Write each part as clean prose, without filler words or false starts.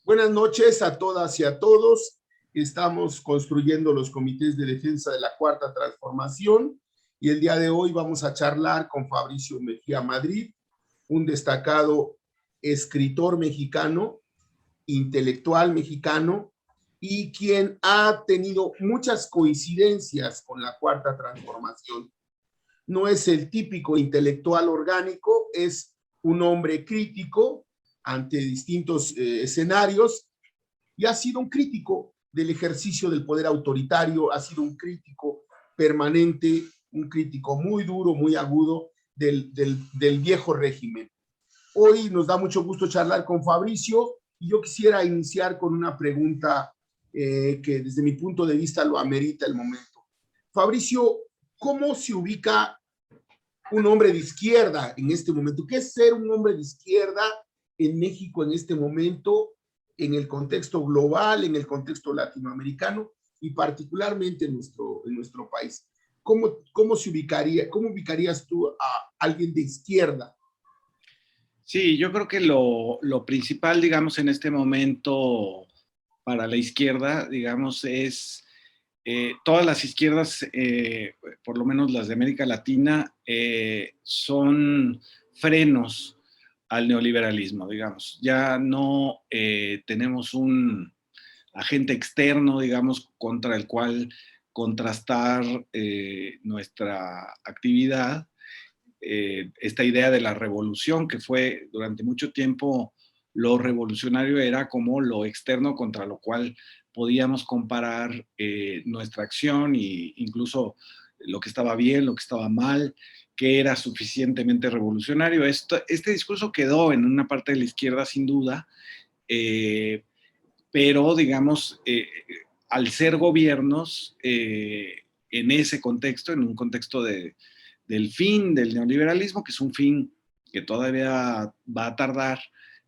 Buenas noches a todas y a todos. Estamos construyendo los comités de defensa de la Cuarta Transformación y el día de hoy vamos a charlar con Fabricio Mejía Madrid, un destacado escritor mexicano, intelectual mexicano y quien ha tenido muchas coincidencias con la Cuarta Transformación. No es el típico intelectual orgánico, es un hombre crítico ante distintos escenarios y ha sido un crítico del ejercicio del poder autoritario, ha sido un crítico permanente, un crítico muy duro, muy agudo del viejo régimen. Hoy nos da mucho gusto charlar con Fabricio y yo quisiera iniciar con una pregunta que desde mi punto de vista lo amerita el momento. Fabricio, ¿cómo se ubica un hombre de izquierda en este momento? ¿Qué es ser un hombre de izquierda en México en este momento, en el contexto global, en el contexto latinoamericano y particularmente en nuestro país? ¿Cómo se ubicaría, cómo ubicarías tú a alguien de izquierda? Sí, yo creo que lo principal, digamos, en este momento para la izquierda, digamos, es todas las izquierdas, por lo menos las de América Latina, son frenos al neoliberalismo, digamos. Ya no tenemos un agente externo, digamos, contra el cual contrastar nuestra actividad. Esta idea de la revolución, que fue durante mucho tiempo lo revolucionario, era como lo externo contra lo cual podíamos comparar nuestra acción e incluso lo que estaba bien, lo que estaba mal, que era suficientemente revolucionario. Este discurso quedó en una parte de la izquierda sin duda, pero digamos, al ser gobiernos en ese contexto, en un contexto del fin del neoliberalismo, que es un fin que todavía va a tardar,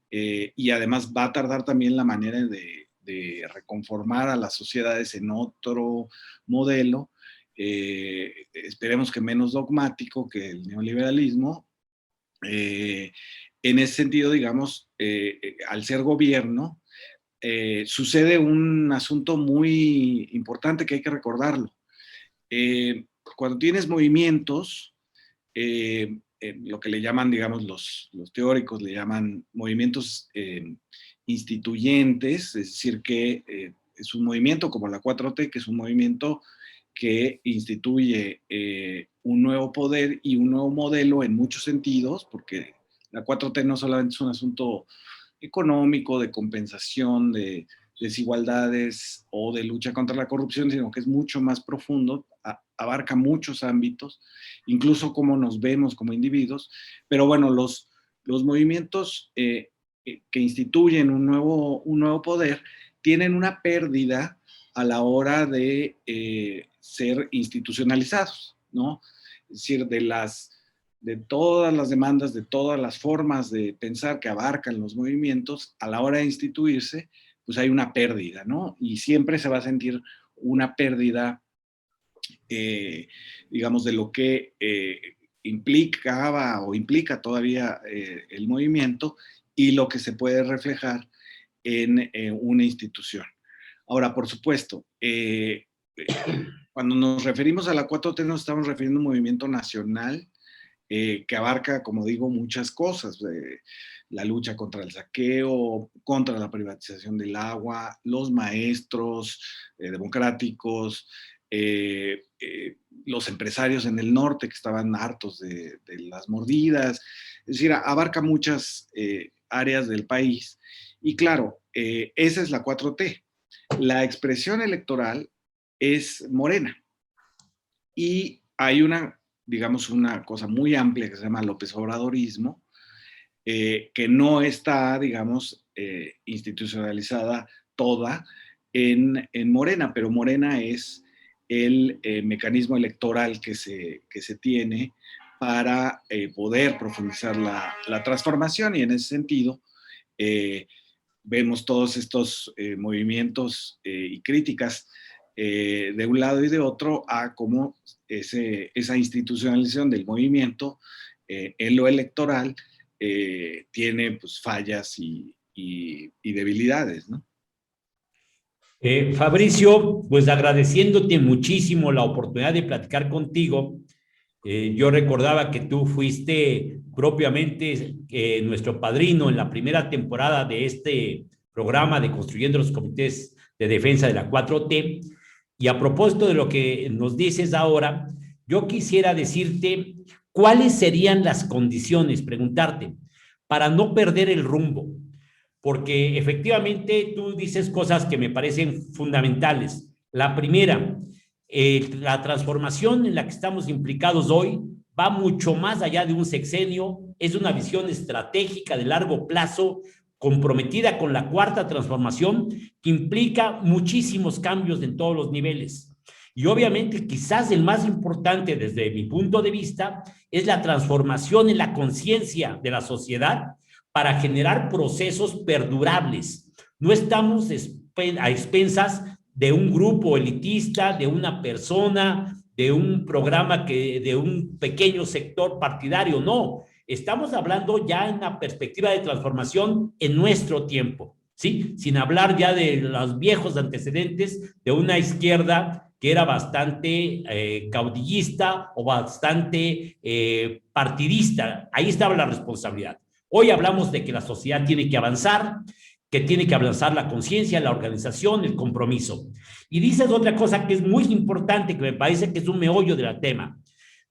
y además va a tardar también la manera de reconformar a las sociedades en otro modelo, esperemos que menos dogmático que el neoliberalismo. En ese sentido, digamos, al ser gobierno, sucede un asunto muy importante que hay que recordarlo. Cuando tienes movimientos, lo que le llaman, digamos, los teóricos le llaman movimientos instituyentes, es decir, que es un movimiento como la 4T, que es un movimiento que instituye un nuevo poder y un nuevo modelo en muchos sentidos, porque la 4T no solamente es un asunto económico, de compensación, de desigualdades o de lucha contra la corrupción, sino que es mucho más profundo, abarca muchos ámbitos, incluso cómo nos vemos como individuos. Pero bueno, los movimientos que instituyen un nuevo poder tienen una pérdida a la hora de ser institucionalizados, ¿no? Es decir, de todas las demandas, de todas las formas de pensar que abarcan los movimientos, a la hora de instituirse, pues hay una pérdida, ¿no? Y siempre se va a sentir una pérdida, digamos, de lo que implicaba o implica todavía el movimiento y lo que se puede reflejar en una institución. Ahora, por supuesto, cuando nos referimos a la 4T nos estamos refiriendo a un movimiento nacional que abarca, como digo, muchas cosas. La lucha contra el saqueo, contra la privatización del agua, los maestros democráticos, los empresarios en el norte que estaban hartos de las mordidas. Es decir, abarca muchas áreas del país. Y claro, esa es la 4T. La expresión electoral es Morena. Y hay digamos, una cosa muy amplia que se llama López Obradorismo, que no está, digamos, institucionalizada toda en Morena, pero Morena es el mecanismo electoral que se tiene para poder profundizar la transformación, y en ese sentido vemos todos estos movimientos y críticas de un lado y de otro a cómo esa institucionalización del movimiento en lo electoral tiene pues, fallas y debilidades, ¿no? Fabricio, pues agradeciéndote muchísimo la oportunidad de platicar contigo. Yo recordaba que tú fuiste propiamente nuestro padrino en la primera temporada de este programa de Construyendo los Comités de Defensa de la 4T. Y a propósito de lo que nos dices ahora, yo quisiera decirte cuáles serían las condiciones, preguntarte, para no perder el rumbo. Porque efectivamente tú dices cosas que me parecen fundamentales. La primera, la transformación en la que estamos implicados hoy va mucho más allá de un sexenio, es una visión estratégica de largo plazo, comprometida con la cuarta transformación, que implica muchísimos cambios en todos los niveles. Y obviamente quizás el más importante desde mi punto de vista es la transformación en la conciencia de la sociedad para generar procesos perdurables. No estamos a expensas de un grupo elitista, de una persona, de un programa de un pequeño sector partidario, no. Estamos hablando ya en la perspectiva de transformación en nuestro tiempo, ¿sí? Sin hablar ya de los viejos antecedentes de una izquierda que era bastante caudillista o bastante partidista. Ahí estaba la responsabilidad. Hoy hablamos de que la sociedad tiene que avanzar, que tiene que avanzar la conciencia, la organización, el compromiso. Y dices otra cosa que es muy importante, que me parece que es un meollo del tema.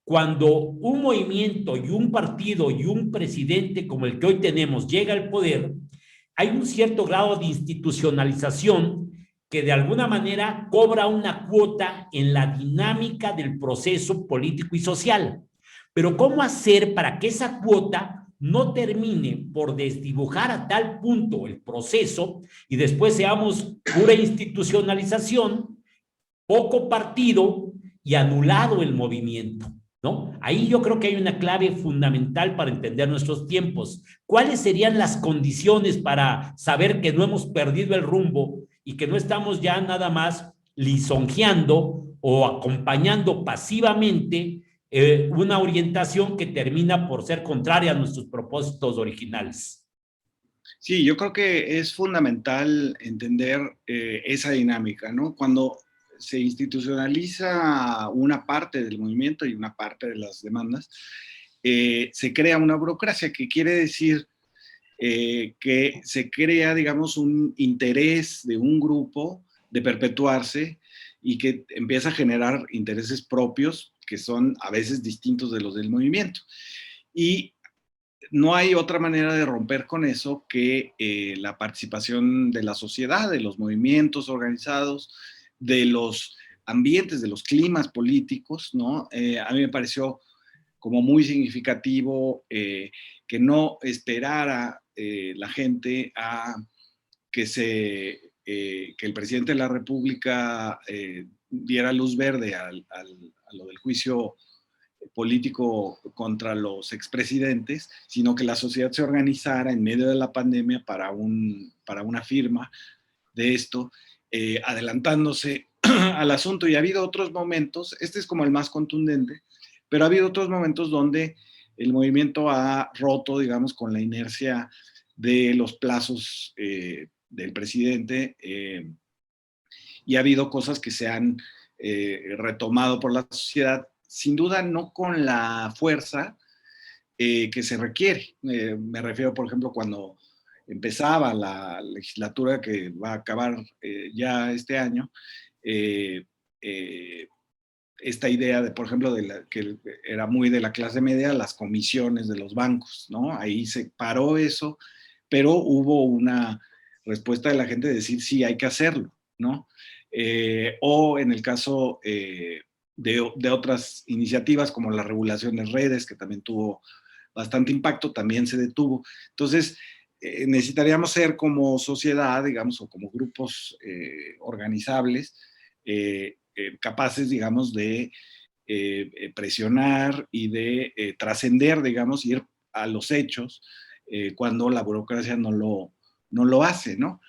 Cuando un movimiento y un partido y un presidente como el que hoy tenemos llega al poder, hay un cierto grado de institucionalización que de alguna manera cobra una cuota en la dinámica del proceso político y social. Pero ¿cómo hacer para que esa cuota no termine por desdibujar a tal punto el proceso y después seamos pura institucionalización, poco partido y anulado el movimiento? ¿No? Ahí yo creo que hay una clave fundamental para entender nuestros tiempos. ¿Cuáles serían las condiciones para saber que no hemos perdido el rumbo y que no estamos ya nada más lisonjeando o acompañando pasivamente una orientación que termina por ser contraria a nuestros propósitos originales? Sí, yo creo que es fundamental entender esa dinámica, ¿no? Cuando se institucionaliza una parte del movimiento y una parte de las demandas, se crea una burocracia, que quiere decir que se crea, digamos, un interés de un grupo de perpetuarse y que empieza a generar intereses propios que son a veces distintos de los del movimiento. Y no hay otra manera de romper con eso que la participación de la sociedad, de los movimientos organizados, de los ambientes, de los climas políticos, ¿no? A mí me pareció como muy significativo que no esperara la gente a que el presidente de la República diera luz verde a lo del juicio político contra los expresidentes, sino que la sociedad se organizara en medio de la pandemia para una firma de esto, adelantándose al asunto. Y ha habido otros momentos, este es como el más contundente, pero ha habido otros momentos donde el movimiento ha roto, digamos, con la inercia de los plazos del presidente, y ha habido cosas que se han retomado por la sociedad, sin duda no con la fuerza que se requiere. Me refiero, por ejemplo, cuando empezaba la legislatura que va a acabar ya este año, esta idea de, por ejemplo, que era muy de la clase media, las comisiones de los bancos, ¿no? Ahí se paró eso, pero hubo una respuesta de la gente de decir sí, hay que hacerlo, ¿no? O en el caso de otras iniciativas como la regulación de redes, que también tuvo bastante impacto, también se detuvo. Entonces, necesitaríamos ser como sociedad, digamos, o como grupos organizables, capaces, digamos, de presionar y de trascender, digamos, ir a los hechos cuando la burocracia no lo hace, ¿no?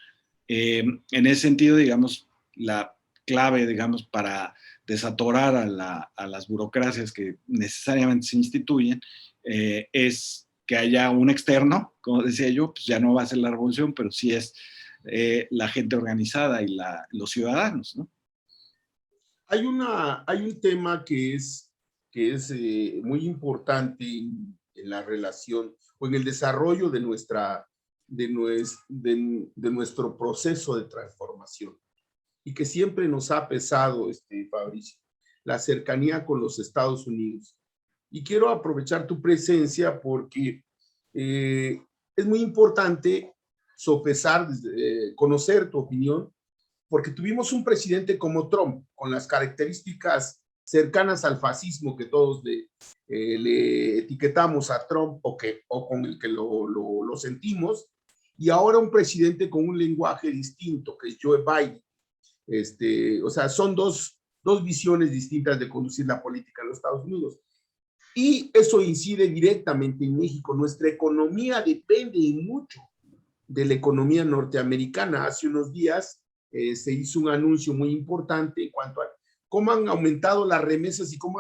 En ese sentido, digamos, la clave, digamos, para desatorar a las burocracias que necesariamente se instituyen es que haya un externo, como decía yo, pues ya no va a ser la revolución, pero sí es la gente organizada y los ciudadanos, ¿no? Hay un tema que es muy importante en la relación o en el desarrollo de, de nuestro proceso de transformación y que siempre nos ha pesado, Fabricio, la cercanía con los Estados Unidos. Y quiero aprovechar tu presencia porque es muy importante sopesar, conocer tu opinión, porque tuvimos un presidente como Trump, con las características cercanas al fascismo que todos le etiquetamos a Trump o con el que lo sentimos, y ahora un presidente con un lenguaje distinto, que es Joe Biden. O sea, son dos visiones distintas de conducir la política en los Estados Unidos. Y eso incide directamente en México. Nuestra economía depende mucho de la economía norteamericana. Hace unos días se hizo un anuncio muy importante en cuanto a cómo han aumentado las remesas y cómo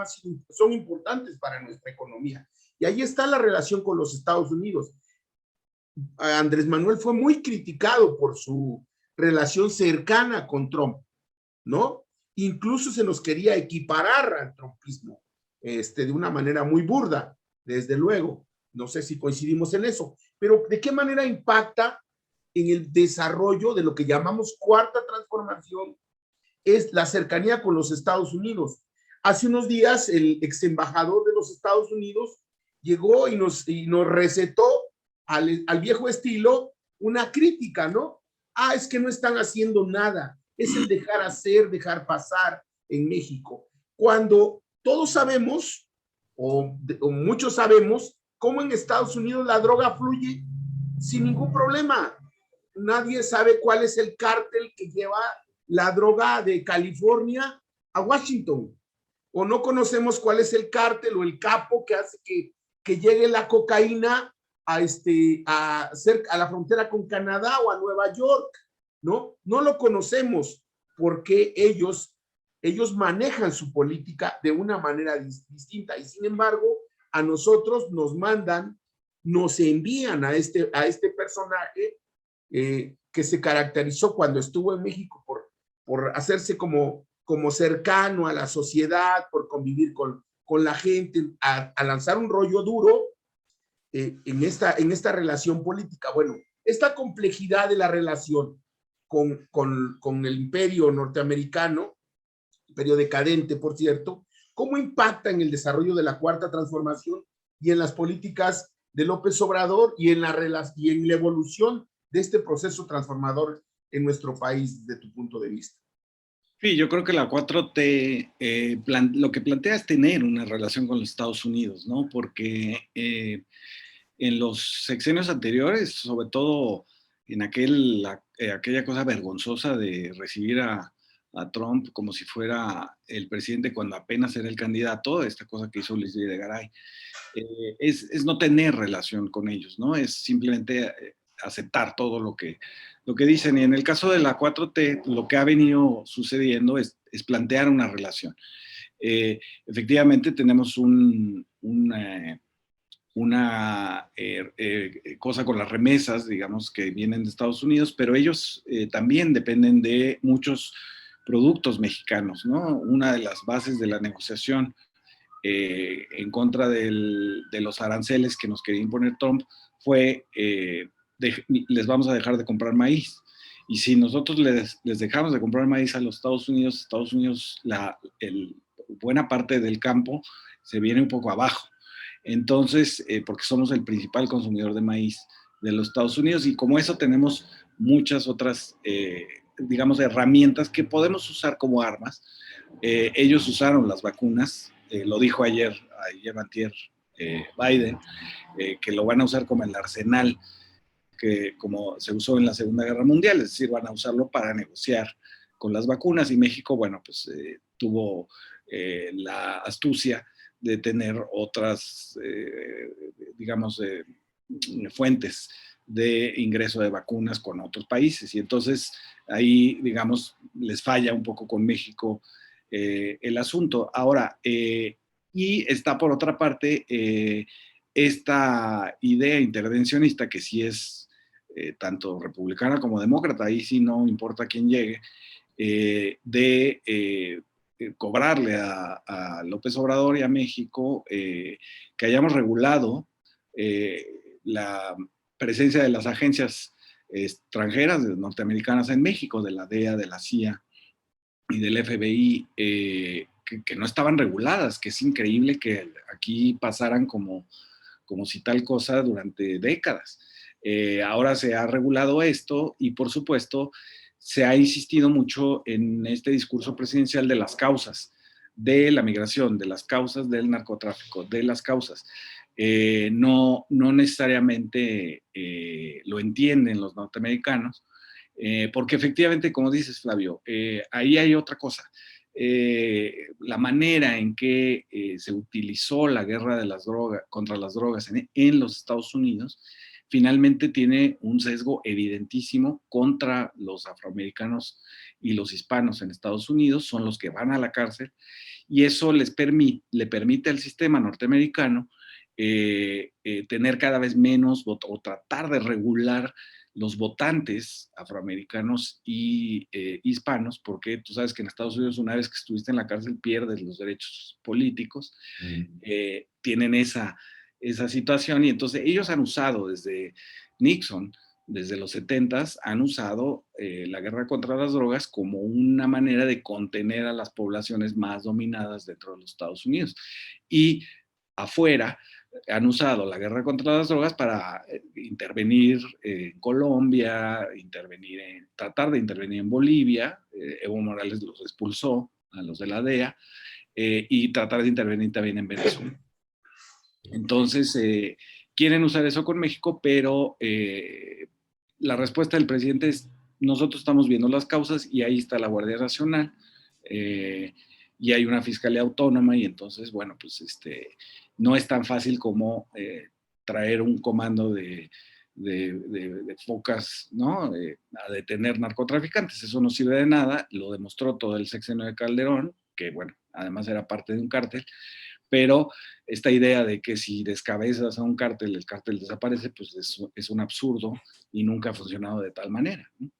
son importantes para nuestra economía. Y ahí está la relación con los Estados Unidos. Andrés Manuel fue muy criticado por su relación cercana con Trump, ¿no? Incluso se nos quería equiparar al trumpismo, de una manera muy burda, desde luego. No sé si coincidimos en eso, pero ¿de qué manera impacta en el desarrollo de lo que llamamos cuarta transformación? Es la cercanía con los Estados Unidos. Hace unos días el ex embajador de los Estados Unidos llegó y nos recetó al viejo estilo una crítica, ¿no? Ah, es que no están haciendo nada. Es el dejar hacer, dejar pasar en México. Cuando todos sabemos, o muchos sabemos, cómo en Estados Unidos la droga fluye sin ningún problema. Nadie sabe cuál es el cártel que lleva la droga de California a Washington. O no conocemos cuál es el cártel o el capo que hace que llegue la cocaína a la frontera con Canadá o a Nueva York, ¿no? No lo conocemos porque ellos manejan su política de una manera distinta y sin embargo a nosotros nos mandan, nos envían a este personaje que se caracterizó cuando estuvo en México por hacerse como cercano a la sociedad, por convivir con la gente, a lanzar un rollo duro en esta relación política. Bueno, esta complejidad de la relación con el imperio norteamericano, imperio decadente, por cierto, ¿cómo impacta en el desarrollo de la cuarta transformación y en las políticas de López Obrador y en la evolución de este proceso transformador en nuestro país, desde tu punto de vista? Sí, yo creo que la 4T lo que plantea es tener una relación con los Estados Unidos, ¿no? Porque en los sexenios anteriores, sobre todo en aquella cosa vergonzosa de recibir a Trump como si fuera el presidente cuando apenas era el candidato, esta cosa que hizo Luis Videgaray, es no tener relación con ellos, ¿no? Es simplemente aceptar todo lo que dicen. Y en el caso de la 4T, lo que ha venido sucediendo es plantear una relación. Efectivamente, tenemos una cosa con las remesas, digamos, que vienen de Estados Unidos, pero ellos también dependen de muchos productos mexicanos, ¿no? Una de las bases de la negociación en contra de los aranceles que nos quería imponer Trump fue les vamos a dejar de comprar maíz. Y si nosotros les dejamos de comprar maíz a los Estados Unidos, buena parte del campo se viene un poco abajo. Entonces, porque somos el principal consumidor de maíz de los Estados Unidos, y como eso tenemos muchas otras, digamos, herramientas que podemos usar como armas. Ellos usaron las vacunas, lo dijo ayer antier, Biden, que lo van a usar como el arsenal que como se usó en la Segunda Guerra Mundial, es decir, van a usarlo para negociar con las vacunas, y México, bueno, pues tuvo la astucia de tener otras, digamos, fuentes de ingreso de vacunas con otros países, y entonces ahí, digamos, les falla un poco con México el asunto. Ahora, y está por otra parte esta idea intervencionista, que sí es tanto republicana como demócrata, ahí sí no importa quién llegue, de cobrarle a López Obrador y a México que hayamos regulado la presencia de las agencias extranjeras norteamericanas en México, de la DEA, de la CIA y del FBI, que no estaban reguladas, que es increíble que aquí pasaran como si tal cosa durante décadas. Ahora se ha regulado esto, y por supuesto se ha insistido mucho en este discurso presidencial de las causas de la migración, de las causas del narcotráfico, de las causas. No necesariamente lo entienden los norteamericanos, porque efectivamente, como dices, Flavio, ahí hay otra cosa. La manera en que se utilizó la guerra de las drogas, contra las drogas en los Estados Unidos, finalmente tiene un sesgo evidentísimo contra los afroamericanos y los hispanos en Estados Unidos. Son los que van a la cárcel, y eso le permite al sistema norteamericano tener cada vez menos o tratar de regular los votantes afroamericanos y hispanos, porque tú sabes que en Estados Unidos, una vez que estuviste en la cárcel, pierdes los derechos políticos. Tienen esa situación, y entonces ellos han usado desde Nixon, desde los 70s, han usado la guerra contra las drogas como una manera de contener a las poblaciones más dominadas dentro de los Estados Unidos. Y afuera han usado la guerra contra las drogas para intervenir en Colombia, tratar de intervenir en Bolivia. Evo Morales los expulsó a los de la DEA, y tratar de intervenir también en Venezuela. Entonces, quieren usar eso con México, pero la respuesta del presidente es: nosotros estamos viendo las causas, y ahí está la Guardia Nacional, y hay una fiscalía autónoma, y entonces, bueno, pues no es tan fácil como traer un comando de focas, ¿no? A detener narcotraficantes. Eso no sirve de nada, lo demostró todo el sexenio de Calderón, que, bueno, además era parte de un cártel. Pero esta idea de que si descabezas a un cártel, el cártel desaparece, pues es un absurdo, y nunca ha funcionado de tal manera, ¿no?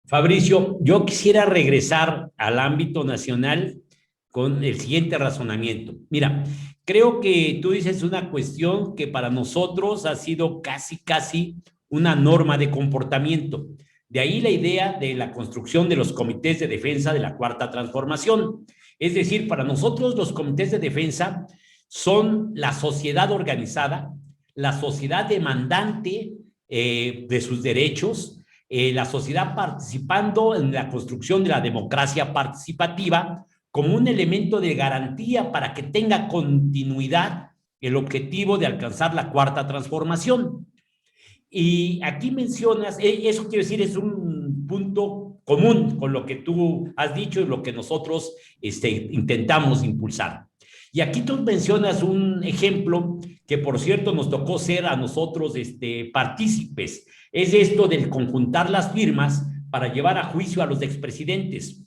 Fabricio, yo quisiera regresar al ámbito nacional con el siguiente razonamiento. Mira, creo que tú dices una cuestión que para nosotros ha sido casi una norma de comportamiento. De ahí la idea de la construcción de los comités de defensa de la Cuarta Transformación. Es decir, para nosotros los comités de defensa son la sociedad organizada, la sociedad demandante de sus derechos, la sociedad participando en la construcción de la democracia participativa como un elemento de garantía para que tenga continuidad el objetivo de alcanzar la Cuarta Transformación. Y aquí mencionas, eso quiero decir, es un punto común con lo que tú has dicho y lo que nosotros intentamos impulsar. Y aquí tú mencionas un ejemplo que, por cierto, nos tocó ser a nosotros partícipes. Es esto del conjuntar las firmas para llevar a juicio a los expresidentes.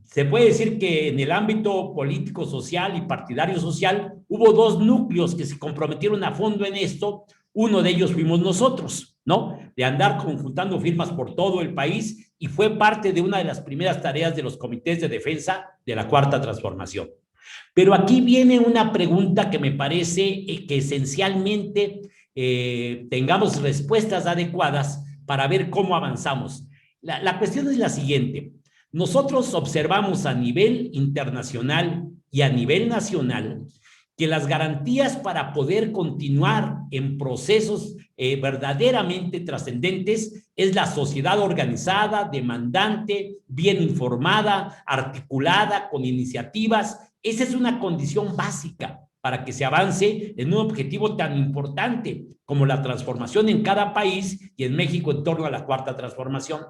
Se puede decir que en el ámbito político, social y partidario social hubo dos núcleos que se comprometieron a fondo en esto. Uno de ellos fuimos nosotros, ¿no? De andar conjuntando firmas por todo el país, y fue parte de una de las primeras tareas de los comités de defensa de la Cuarta Transformación. Pero aquí viene una pregunta que me parece que esencialmente tengamos respuestas adecuadas para ver cómo avanzamos. La cuestión es la siguiente. Nosotros observamos a nivel internacional y a nivel nacional que las garantías para poder continuar en procesos verdaderamente trascendentes es la sociedad organizada, demandante, bien informada, articulada, con iniciativas. Esa es una condición básica para que se avance en un objetivo tan importante como la transformación en cada país y en México en torno a la cuarta transformación.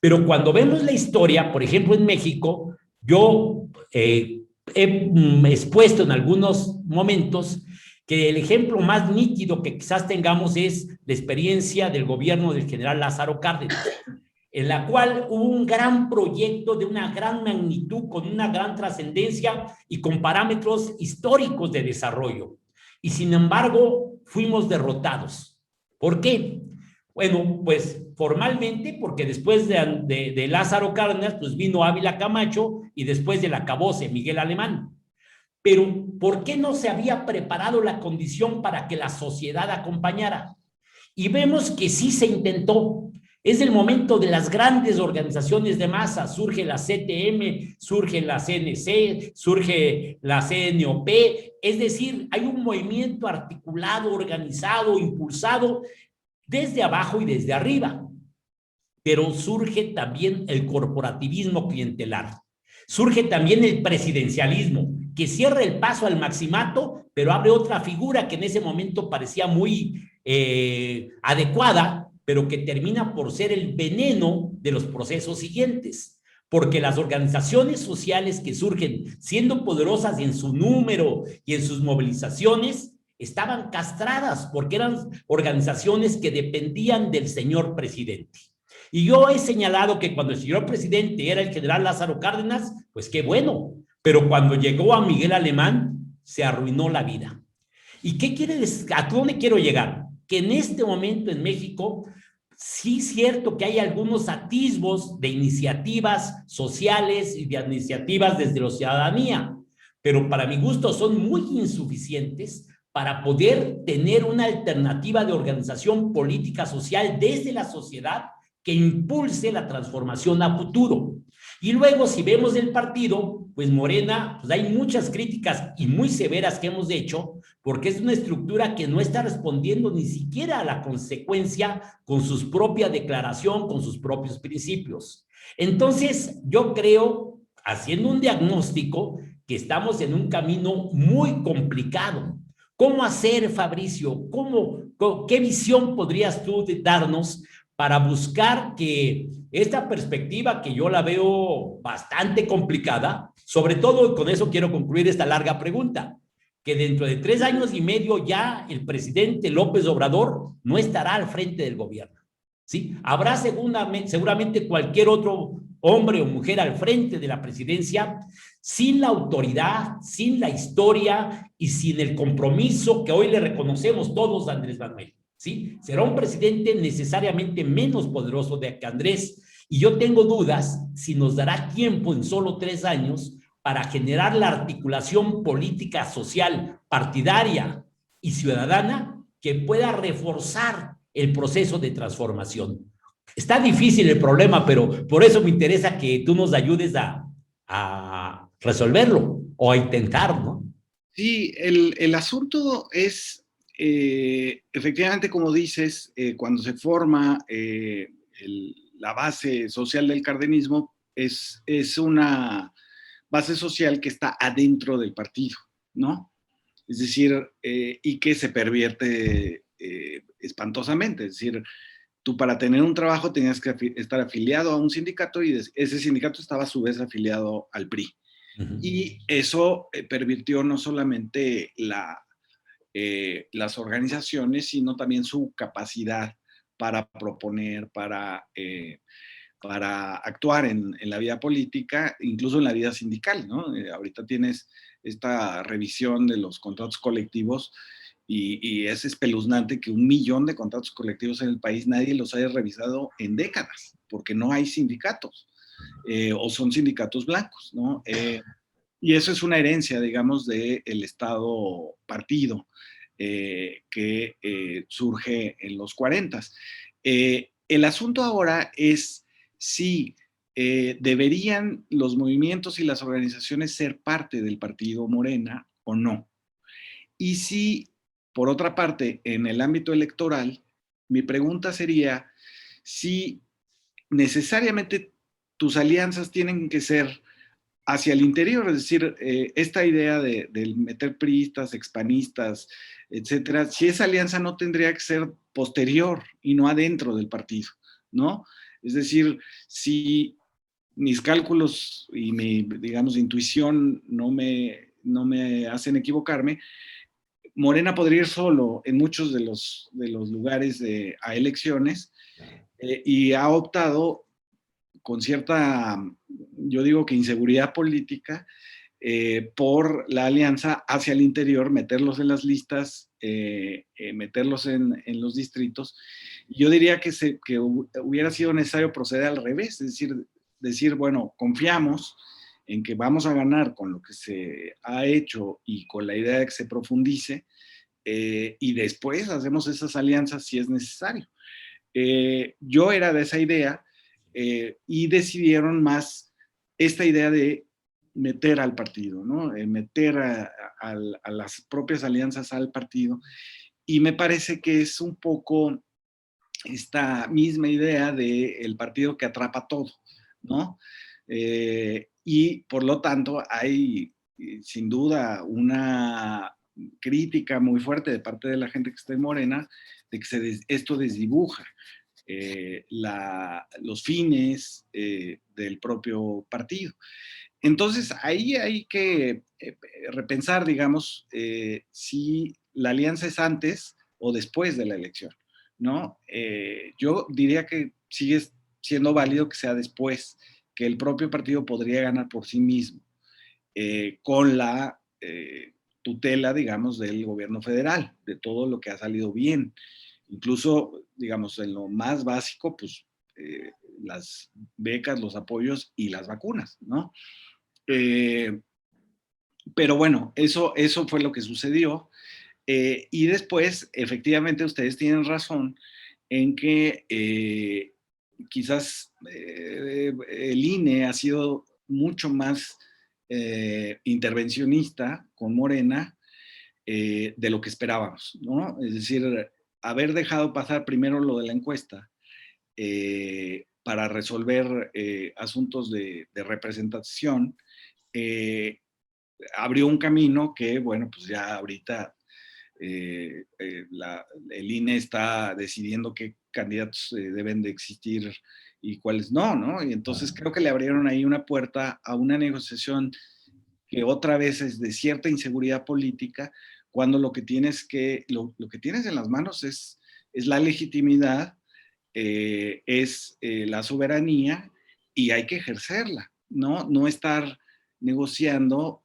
Pero cuando vemos la historia, por ejemplo, en México, yo he expuesto en algunos momentos que el ejemplo más nítido que quizás tengamos es la experiencia del gobierno del general Lázaro Cárdenas, en la cual hubo un gran proyecto de una gran magnitud, con una gran trascendencia y con parámetros históricos de desarrollo. Y sin embargo, fuimos derrotados. ¿Por qué? Bueno, pues formalmente porque después de Lázaro Cárdenas, pues vino Ávila Camacho y después del acabose Miguel Alemán. Pero ¿por qué no se había preparado la condición para que la sociedad acompañara? Y vemos que sí se intentó. Es el momento de las grandes organizaciones de masa. Surge la CTM, surge la CNC, surge la CNOP. Es decir, hay un movimiento articulado, organizado, impulsado desde abajo y desde arriba. Pero surge también el corporativismo clientelar. Surge también el presidencialismo, que cierra el paso al maximato, pero abre otra figura que en ese momento parecía muy adecuada, pero que termina por ser el veneno de los procesos siguientes. Porque las organizaciones sociales que surgen siendo poderosas en su número y en sus movilizaciones, estaban castradas porque eran organizaciones que dependían del señor presidente. Y yo he señalado que cuando el señor presidente era el general Lázaro Cárdenas, pues qué bueno, pero cuando llegó a Miguel Alemán, se arruinó la vida. ¿Y qué quiere decir? ¿A dónde quiero llegar? Que en este momento en México, sí es cierto que hay algunos atisbos de iniciativas sociales y de iniciativas desde la ciudadanía, pero para mi gusto son muy insuficientes para poder tener una alternativa de organización política social desde la sociedad que impulse la transformación a futuro. Y luego, si vemos el partido, pues Morena, pues hay muchas críticas y muy severas que hemos hecho, porque es una estructura que no está respondiendo ni siquiera a la consecuencia con su propia declaración, con sus propios principios. Entonces, yo creo, haciendo un diagnóstico, que estamos en un camino muy complicado. ¿Cómo hacer, Fabricio? ¿Qué visión podrías tú darnos para buscar que esta perspectiva, que yo la veo bastante complicada, sobre todo, con eso quiero concluir esta larga pregunta, que dentro de 3 años y medio ya el presidente López Obrador no estará al frente del gobierno, ¿sí? Habrá seguramente cualquier otro hombre o mujer al frente de la presidencia, sin la autoridad, sin la historia y sin el compromiso que hoy le reconocemos todos a Andrés Manuel. ¿Sí? Será un presidente necesariamente menos poderoso que Andrés, y yo tengo dudas si nos dará tiempo en solo 3 años para generar la articulación política, social, partidaria y ciudadana que pueda reforzar el proceso de transformación. Está difícil el problema, pero por eso me interesa que tú nos ayudes a resolverlo o a intentar, ¿no? Sí, el asunto es efectivamente, como dices, cuando se forma la base social del cardenismo, es una base social que está adentro del partido, ¿no? Es decir, y que se pervierte espantosamente. Es decir, tú para tener un trabajo tenías que estar afiliado a un sindicato y ese sindicato estaba a su vez afiliado al PRI. Uh-huh. Y eso pervirtió no solamente las organizaciones, sino también su capacidad para proponer, para actuar en la vida política, incluso en la vida sindical, ¿no? Ahorita tienes esta revisión de los contratos colectivos y es espeluznante que 1 millón de contratos colectivos en el país nadie los haya revisado en décadas, porque no hay sindicatos, o son sindicatos blancos, ¿no? Y eso es una herencia, digamos, del Estado partido que surge en los 40s. El asunto ahora es si deberían los movimientos y las organizaciones ser parte del partido Morena o no. Y si, por otra parte, en el ámbito electoral, mi pregunta sería si necesariamente tus alianzas tienen que ser hacia el interior, es decir, esta idea de meter priistas, expanistas, etcétera, si esa alianza no tendría que ser posterior y no adentro del partido, ¿no? Es decir, si mis cálculos y mi, digamos, intuición no me hacen equivocarme, Morena podría ir solo en muchos de los lugares a elecciones y ha optado con cierta, yo digo que inseguridad política, por la alianza hacia el interior, meterlos en las listas, meterlos en los distritos. Yo diría que hubiera sido necesario proceder al revés, es decir, bueno, confiamos en que vamos a ganar con lo que se ha hecho y con la idea de que se profundice, y después hacemos esas alianzas si es necesario. Yo era de esa idea, y decidieron más esta idea de meter al partido, ¿no? Meter a las propias alianzas al partido. Y me parece que es un poco esta misma idea del partido que atrapa todo, ¿no? Y por lo tanto hay sin duda una crítica muy fuerte de parte de la gente que está en Morena de que esto desdibuja los fines del propio partido. Entonces, ahí hay que repensar, digamos, si la alianza es antes o después de la elección, ¿no? Yo diría que sigue siendo válido que sea después, que el propio partido podría ganar por sí mismo, con la tutela, digamos, del gobierno federal, de todo lo que ha salido bien. Incluso, digamos, en lo más básico, pues las becas, los apoyos y las vacunas, ¿no? Pero bueno, eso fue lo que sucedió. Y después, efectivamente, ustedes tienen razón en que quizás el INE ha sido mucho más intervencionista con Morena de lo que esperábamos, ¿no? Es decir, haber dejado pasar primero lo de la encuesta para resolver asuntos de representación, abrió un camino que, bueno, pues ya ahorita el INE está decidiendo qué candidatos deben de existir y cuáles no, ¿no? Y entonces creo que le abrieron ahí una puerta a una negociación que otra vez es de cierta inseguridad política, cuando lo que tienes en las manos es la legitimidad, es la soberanía y hay que ejercerla, ¿no? No estar negociando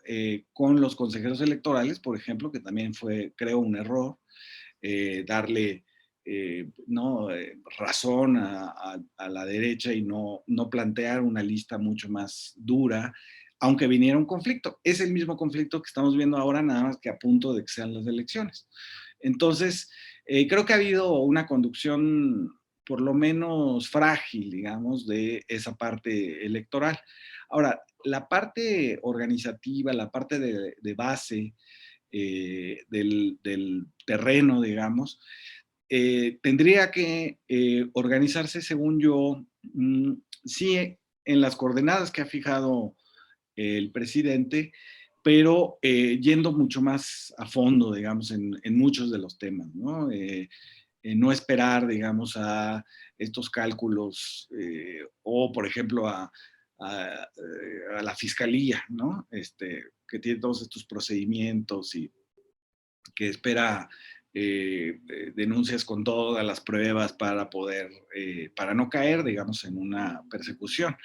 con los consejeros electorales, por ejemplo, que también fue, creo, un error, darle no, razón a la derecha y no plantear una lista mucho más dura, aunque viniera un conflicto. Es el mismo conflicto que estamos viendo ahora, nada más que a punto de que sean las elecciones. Entonces, creo que ha habido una conducción por lo menos frágil, digamos, de esa parte electoral. Ahora, la parte organizativa, la parte de base del terreno, digamos, tendría que organizarse, según yo, sí, en las coordenadas que ha fijado el presidente, pero yendo mucho más a fondo, digamos, en muchos de los temas, ¿no? No esperar, digamos, a estos cálculos o, por ejemplo, a la fiscalía, ¿no? Que tiene todos estos procedimientos y que espera denuncias con todas las pruebas para poder, para no caer, digamos, en una persecución.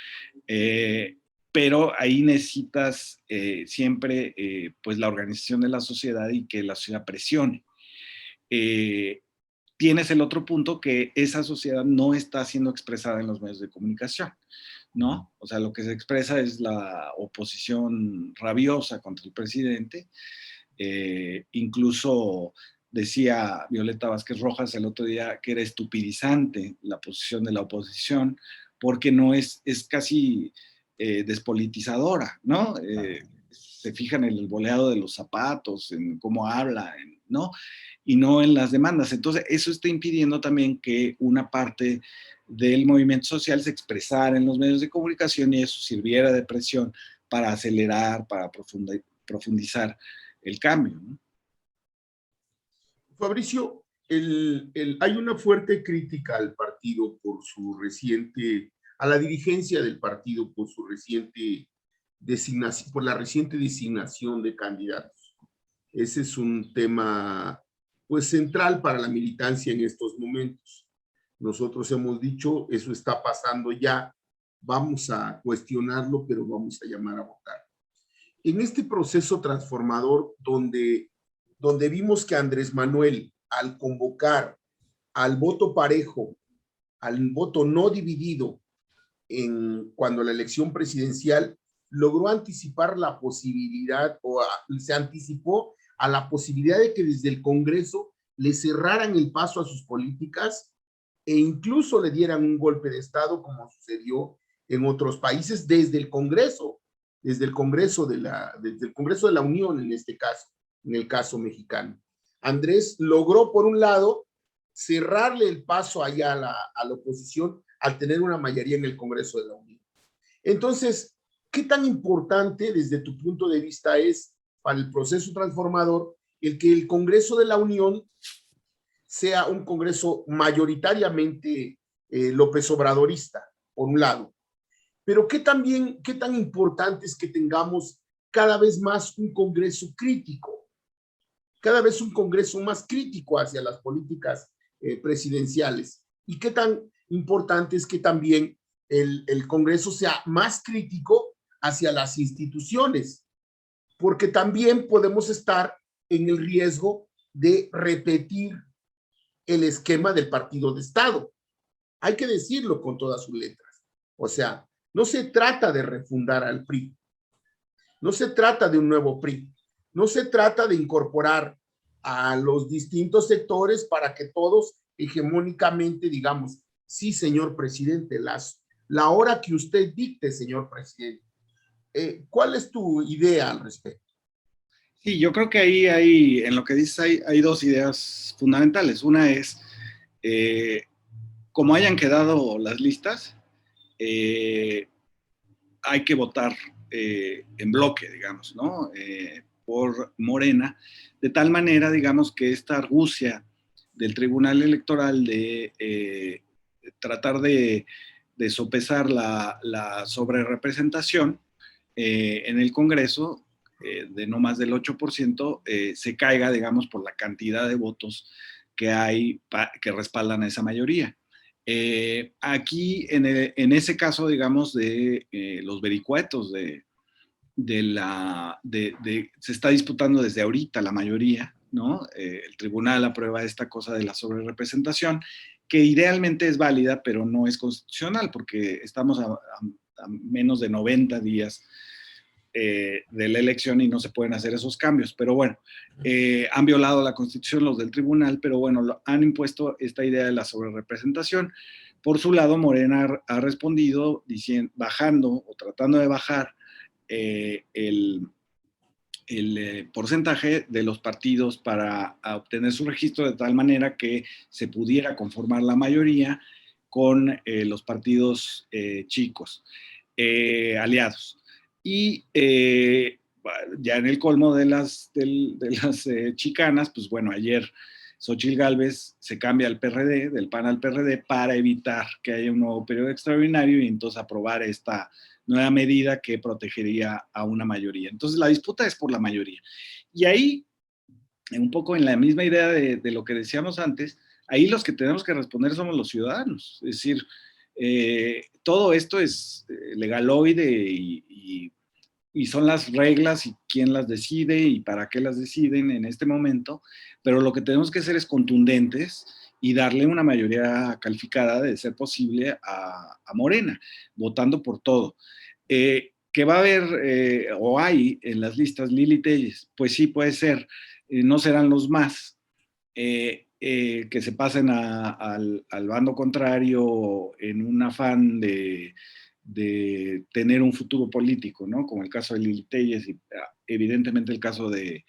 Pero ahí necesitas siempre, pues, la organización de la sociedad y que la sociedad presione. Tienes el otro punto que esa sociedad no está siendo expresada en los medios de comunicación, ¿no? O sea, lo que se expresa es la oposición rabiosa contra el presidente, incluso decía Violeta Vázquez Rojas el otro día que era estupidizante la posición de la oposición, porque no es casi despolitizadora, ¿no? Se fijan en el boleado de los zapatos, en cómo habla, ¿no? Y no en las demandas. Entonces, eso está impidiendo también que una parte del movimiento social se expresara en los medios de comunicación y eso sirviera de presión para acelerar, para profundizar el cambio, ¿no? Fabricio, hay una fuerte crítica al partido por su reciente, a la dirigencia del partido por su reciente designación, por la reciente designación de candidatos. Ese es un tema, pues, central para la militancia en estos momentos. Nosotros hemos dicho, eso está pasando ya, vamos a cuestionarlo, pero vamos a llamar a votar. En este proceso transformador donde vimos que Andrés Manuel, al convocar al voto parejo, al voto no dividido, cuando la elección presidencial, logró anticipar la posibilidad, se anticipó a la posibilidad de que desde el Congreso le cerraran el paso a sus políticas e incluso le dieran un golpe de Estado, como sucedió en otros países, desde el Congreso de la Unión, en este caso, en el caso mexicano. Andrés logró, por un lado, cerrarle el paso allá a la oposición al tener una mayoría en el Congreso de la Unión. Entonces, ¿qué tan importante desde tu punto de vista es para el proceso transformador el que el Congreso de la Unión sea un Congreso mayoritariamente López Obradorista, por un lado? Pero qué tan importante es que tengamos cada vez más un Congreso crítico, cada vez un Congreso más crítico hacia las políticas presidenciales, y qué tan importante es que también el Congreso sea más crítico hacia las instituciones, porque también podemos estar en el riesgo de repetir el esquema del partido de Estado. Hay que decirlo con todas sus letras. O sea, no se trata de refundar al PRI, no se trata de un nuevo PRI, no se trata de incorporar a los distintos sectores para que todos hegemónicamente digamos, sí, señor presidente, la hora que usted dicte, señor presidente. ¿Cuál es tu idea al respecto? Sí, yo creo que ahí hay, en lo que dices, hay dos ideas fundamentales. Una es, como hayan quedado las listas, hay que votar en bloque, digamos, ¿no? Por Morena, de tal manera, digamos, que esta argucia del Tribunal Electoral de tratar de sopesar la sobrerepresentación en el Congreso, de no más del 8%, se caiga, digamos, por la cantidad de votos que hay que respaldan a esa mayoría. Aquí, en ese caso, digamos, de los vericuetos se está disputando desde ahorita la mayoría, ¿no? El tribunal aprueba esta cosa de la sobrerepresentación, que idealmente es válida, pero no es constitucional, porque estamos a menos de 90 días de la elección y no se pueden hacer esos cambios. Pero bueno, han violado la Constitución los del tribunal, pero bueno, han impuesto esta idea de la sobrerepresentación. Por su lado, Morena ha respondido bajando o tratando de bajar el porcentaje de los partidos para obtener su registro, de tal manera que se pudiera conformar la mayoría con los partidos chicos, aliados. Y ya en el colmo de las chicanas, pues bueno, ayer Xóchitl Gálvez se cambia al PRD, del PAN al PRD, para evitar que haya un nuevo periodo extraordinario y entonces aprobar esta nueva medida que protegería a una mayoría. Entonces la disputa es por la mayoría. Y ahí, un poco en la misma idea de lo que decíamos antes, ahí los que tenemos que responder somos los ciudadanos. Es decir, todo esto es legaloide y son las reglas y quién las decide y para qué las deciden en este momento, pero lo que tenemos que hacer es contundentes y darle una mayoría calificada, de ser posible, a Morena, votando por todo. Que va a haber, o hay en las listas, Lili Telles, pues sí, puede ser, no serán los más, que se pasen al bando contrario en un afán de tener un futuro político, ¿no? Como el caso de Lili Telles y evidentemente el caso de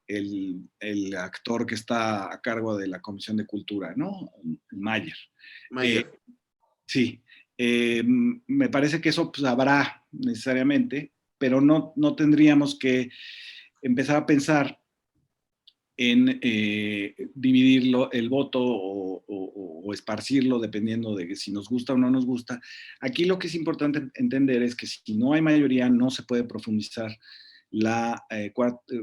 el actor que está a cargo de la Comisión de Cultura, ¿no? Mayer. Sí, me parece que eso pues, habrá necesariamente, pero no tendríamos que empezar a pensar en dividirlo, el voto o esparcirlo dependiendo de si nos gusta o no nos gusta. Aquí lo que es importante entender es que si no hay mayoría no se puede profundizar la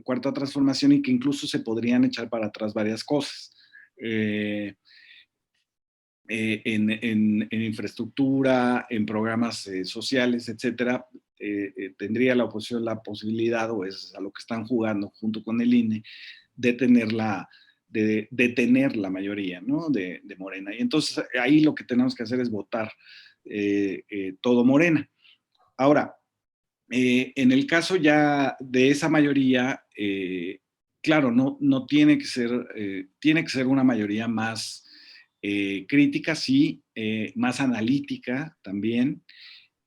cuarta transformación y que incluso se podrían echar para atrás varias cosas. En infraestructura, en programas sociales, etcétera, tendría la oposición la posibilidad, o es a lo que están jugando junto con el INE, de tener la mayoría, ¿no? de Morena. Y entonces ahí lo que tenemos que hacer es votar todo Morena. Ahora, en el caso ya de esa mayoría, claro, no tiene que ser una mayoría más crítica, sí, más analítica también,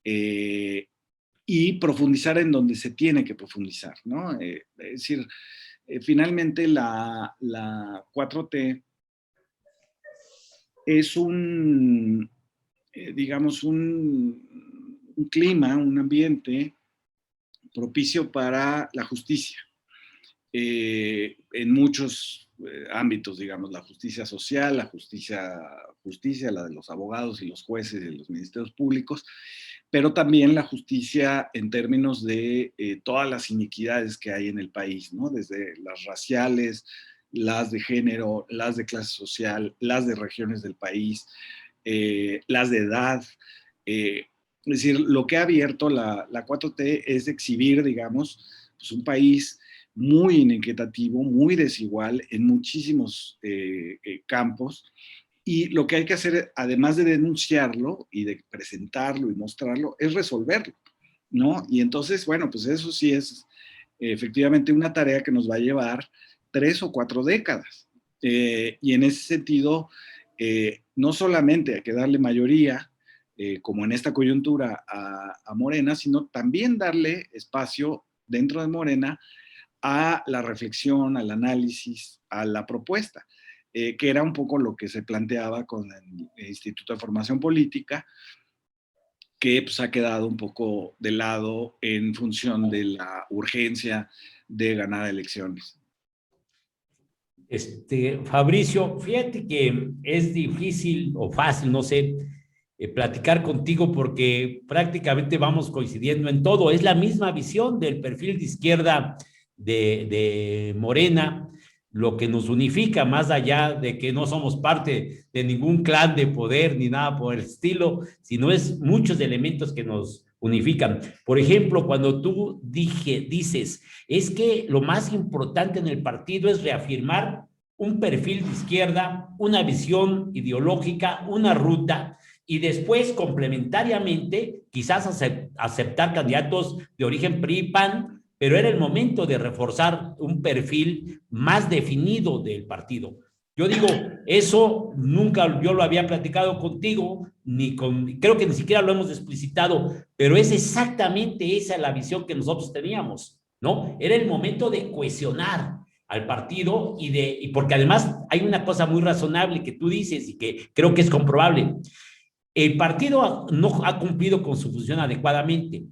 y profundizar en donde se tiene que profundizar, ¿no? Es decir, finalmente la 4T es digamos, un clima, un ambiente propicio para la justicia. En muchos ámbitos, digamos, la justicia social, la justicia, la de los abogados y los jueces y los ministerios públicos, pero también la justicia en términos de todas las iniquidades que hay en el país, ¿no? Desde las raciales, las de género, las de clase social, las de regiones del país, las de edad. Es decir, lo que ha abierto la 4T es exhibir, digamos, pues un país muy inequitativo, muy desigual en muchísimos campos. Y lo que hay que hacer, además de denunciarlo y de presentarlo y mostrarlo, es resolverlo, ¿no? Y entonces, bueno, pues eso sí es efectivamente una tarea que nos va a llevar 3 o 4 décadas. Y en ese sentido, no solamente hay que darle mayoría, como en esta coyuntura, a Morena, sino también darle espacio dentro de Morena a la reflexión, al análisis, a la propuesta, que era un poco lo que se planteaba con el Instituto de Formación Política, que pues, ha quedado un poco de lado en función de la urgencia de ganar elecciones. Fabricio, fíjate que es difícil o fácil, no sé, platicar contigo porque prácticamente vamos coincidiendo en todo. Es la misma visión del perfil de izquierda de Morena, lo que nos unifica, más allá de que no somos parte de ningún clan de poder ni nada por el estilo, sino es muchos elementos que nos unifican. Por ejemplo, cuando tú dices, es que lo más importante en el partido es reafirmar un perfil de izquierda, una visión ideológica, una ruta, y después, complementariamente, quizás aceptar candidatos de origen PRI-PAN, pero era el momento de reforzar un perfil más definido del partido. Yo digo, eso nunca yo lo había platicado contigo, creo que ni siquiera lo hemos explicitado, pero es exactamente esa la visión que nosotros teníamos, ¿no? Era el momento de cohesionar al partido y porque además hay una cosa muy razonable que tú dices y que creo que es comprobable. El partido no ha cumplido con su función adecuadamente,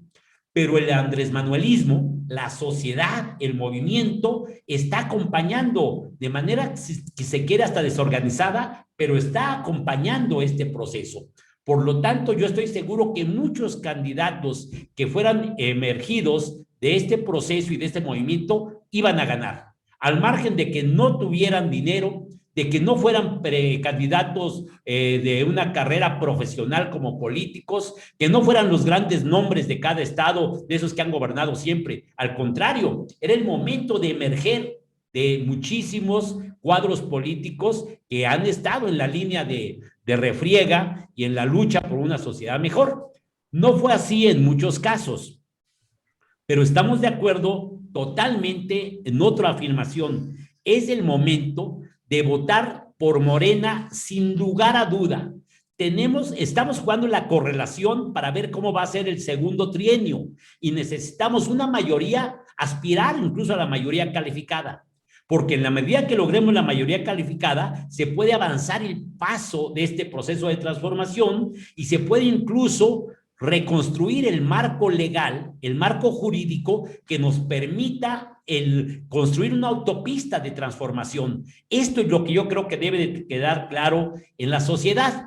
pero el andresmanuelismo, la sociedad, el movimiento, está acompañando de manera que se quiere hasta desorganizada, pero está acompañando este proceso. Por lo tanto, yo estoy seguro que muchos candidatos que fueran emergidos de este proceso y de este movimiento iban a ganar, al margen de que no tuvieran dinero, de que no fueran precandidatos de una carrera profesional como políticos, que no fueran los grandes nombres de cada estado, de esos que han gobernado siempre. Al contrario, era el momento de emerger de muchísimos cuadros políticos que han estado en la línea de refriega y en la lucha por una sociedad mejor. No fue así en muchos casos, pero estamos de acuerdo totalmente en otra afirmación. Es el momento de votar por Morena sin lugar a duda. Estamos jugando la correlación para ver cómo va a ser el segundo trienio y necesitamos una mayoría, aspirar incluso a la mayoría calificada, porque en la medida que logremos la mayoría calificada, se puede avanzar el paso de este proceso de transformación y se puede incluso reconstruir el marco legal, el marco jurídico que nos permita construir una autopista de transformación. Esto es lo que yo creo que debe de quedar claro en la sociedad.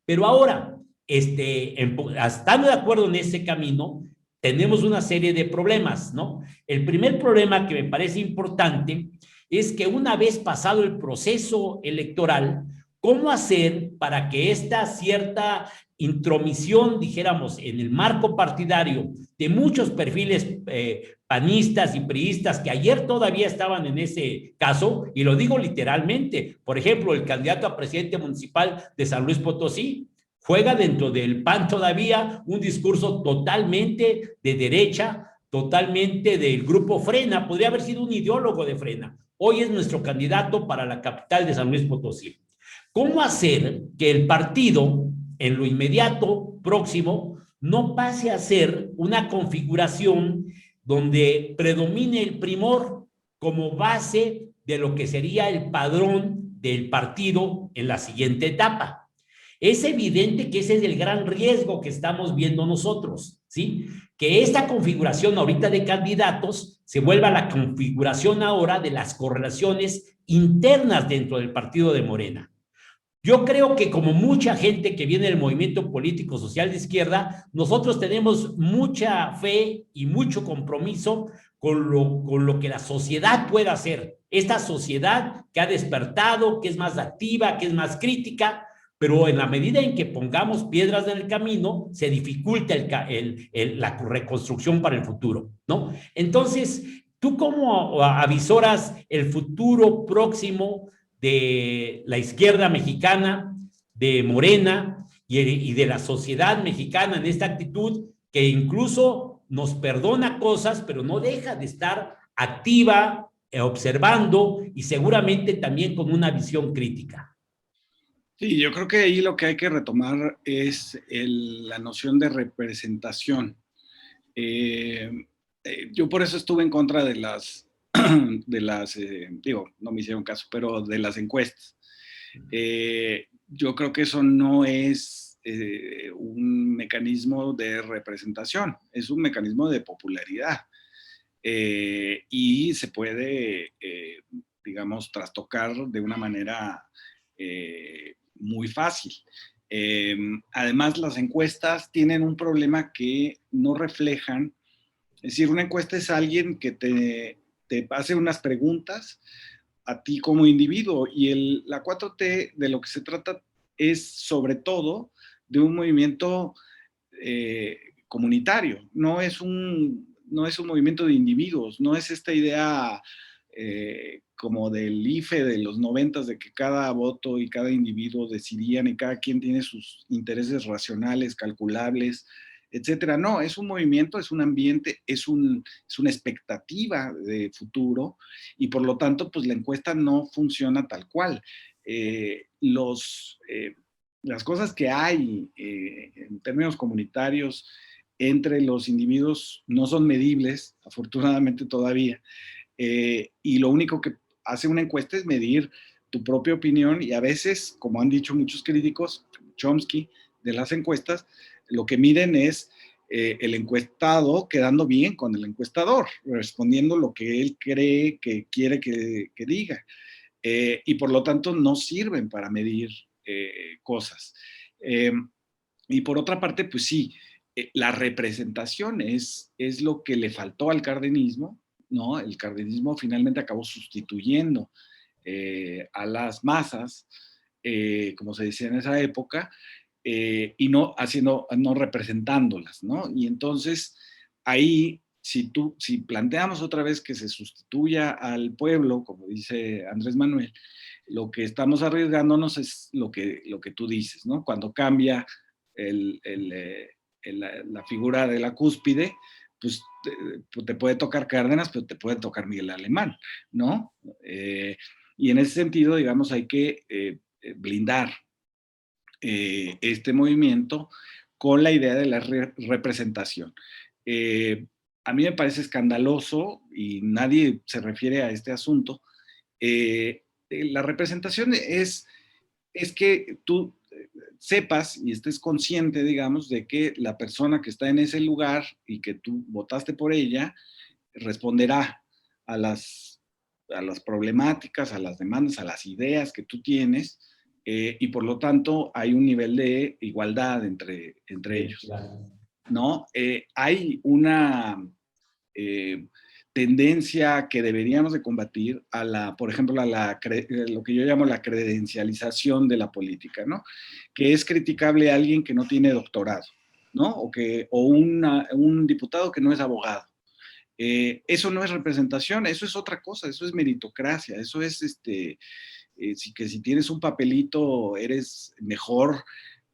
Pero ahora, estando de acuerdo en ese camino, tenemos una serie de problemas, ¿no? El primer problema que me parece importante es que una vez pasado el proceso electoral, ¿cómo hacer para que esta cierta intromisión, dijéramos, en el marco partidario de muchos perfiles panistas y priistas que ayer todavía estaban en ese caso, y lo digo literalmente, por ejemplo, el candidato a presidente municipal de San Luis Potosí juega dentro del PAN todavía un discurso totalmente de derecha, totalmente del grupo Frena, podría haber sido un ideólogo de Frena. Hoy es nuestro candidato para la capital de San Luis Potosí. ¿Cómo hacer que el partido en lo inmediato, próximo, no pase a ser una configuración donde predomine el primor como base de lo que sería el padrón del partido en la siguiente etapa? Es evidente que ese es el gran riesgo que estamos viendo nosotros, ¿sí? Que esta configuración ahorita de candidatos se vuelva la configuración ahora de las correlaciones internas dentro del partido de Morena. Yo creo que como mucha gente que viene del movimiento político social de izquierda, nosotros tenemos mucha fe y mucho compromiso con lo que la sociedad pueda hacer. Esta sociedad que ha despertado, que es más activa, que es más crítica, pero en la medida en que pongamos piedras en el camino, se dificulta la reconstrucción para el futuro, ¿no? Entonces, ¿tú cómo avisoras el futuro próximo de la izquierda mexicana, de Morena y de la sociedad mexicana en esta actitud que incluso nos perdona cosas, pero no deja de estar activa, observando y seguramente también con una visión crítica? Sí, yo creo que ahí lo que hay que retomar es la noción de representación. Yo por eso estuve en contra de digo, no me hicieron caso, pero de las encuestas. Yo creo que eso no es un mecanismo de representación, es un mecanismo de popularidad. Y se puede, digamos, trastocar de una manera muy fácil. Además, las encuestas tienen un problema que no reflejan. Es decir, una encuesta es alguien que te hace unas preguntas a ti como individuo y la 4T de lo que se trata es sobre todo de un movimiento comunitario, no es un movimiento de individuos, no es esta idea como del IFE de los 90 de que cada voto y cada individuo decidían y cada quien tiene sus intereses racionales, calculables, etcétera. No, es un movimiento, es un ambiente, es una expectativa de futuro y por lo tanto, pues la encuesta no funciona tal cual. Las cosas que hay en términos comunitarios entre los individuos no son medibles, afortunadamente todavía, y lo único que hace una encuesta es medir tu propia opinión y a veces, como han dicho muchos críticos, Chomsky, de las encuestas, lo que miden es el encuestado quedando bien con el encuestador, respondiendo lo que él cree que quiere que diga. Y por lo tanto no sirven para medir cosas. Y por otra parte, pues sí, la representación es lo que le faltó al cardenismo, ¿no? El cardenismo finalmente acabó sustituyendo a las masas, como se decía en esa época, y no representándolas, ¿no? Y entonces ahí, si planteamos otra vez que se sustituya al pueblo, como dice Andrés Manuel, lo que estamos arriesgándonos es lo que tú dices, ¿no? Cuando cambia la figura de la cúspide, pues te puede tocar Cárdenas, pero te puede tocar Miguel Alemán, ¿no? Y en ese sentido, digamos, hay que blindar este movimiento con la idea de la representación. A mí me parece escandaloso, y nadie se refiere a este asunto, la representación es que tú sepas y estés consciente, digamos, de que la persona que está en ese lugar y que tú votaste por ella responderá a las problemáticas, a las demandas, a las ideas que tú tienes, y por lo tanto hay un nivel de igualdad entre ellos, ¿no? Hay una tendencia que deberíamos de combatir por ejemplo, lo que yo llamo la credencialización de la política, ¿no? Que es criticable a alguien que no tiene doctorado, ¿no? O un diputado que no es abogado. Eso no es representación, eso es otra cosa, eso es meritocracia, eso es que si tienes un papelito eres mejor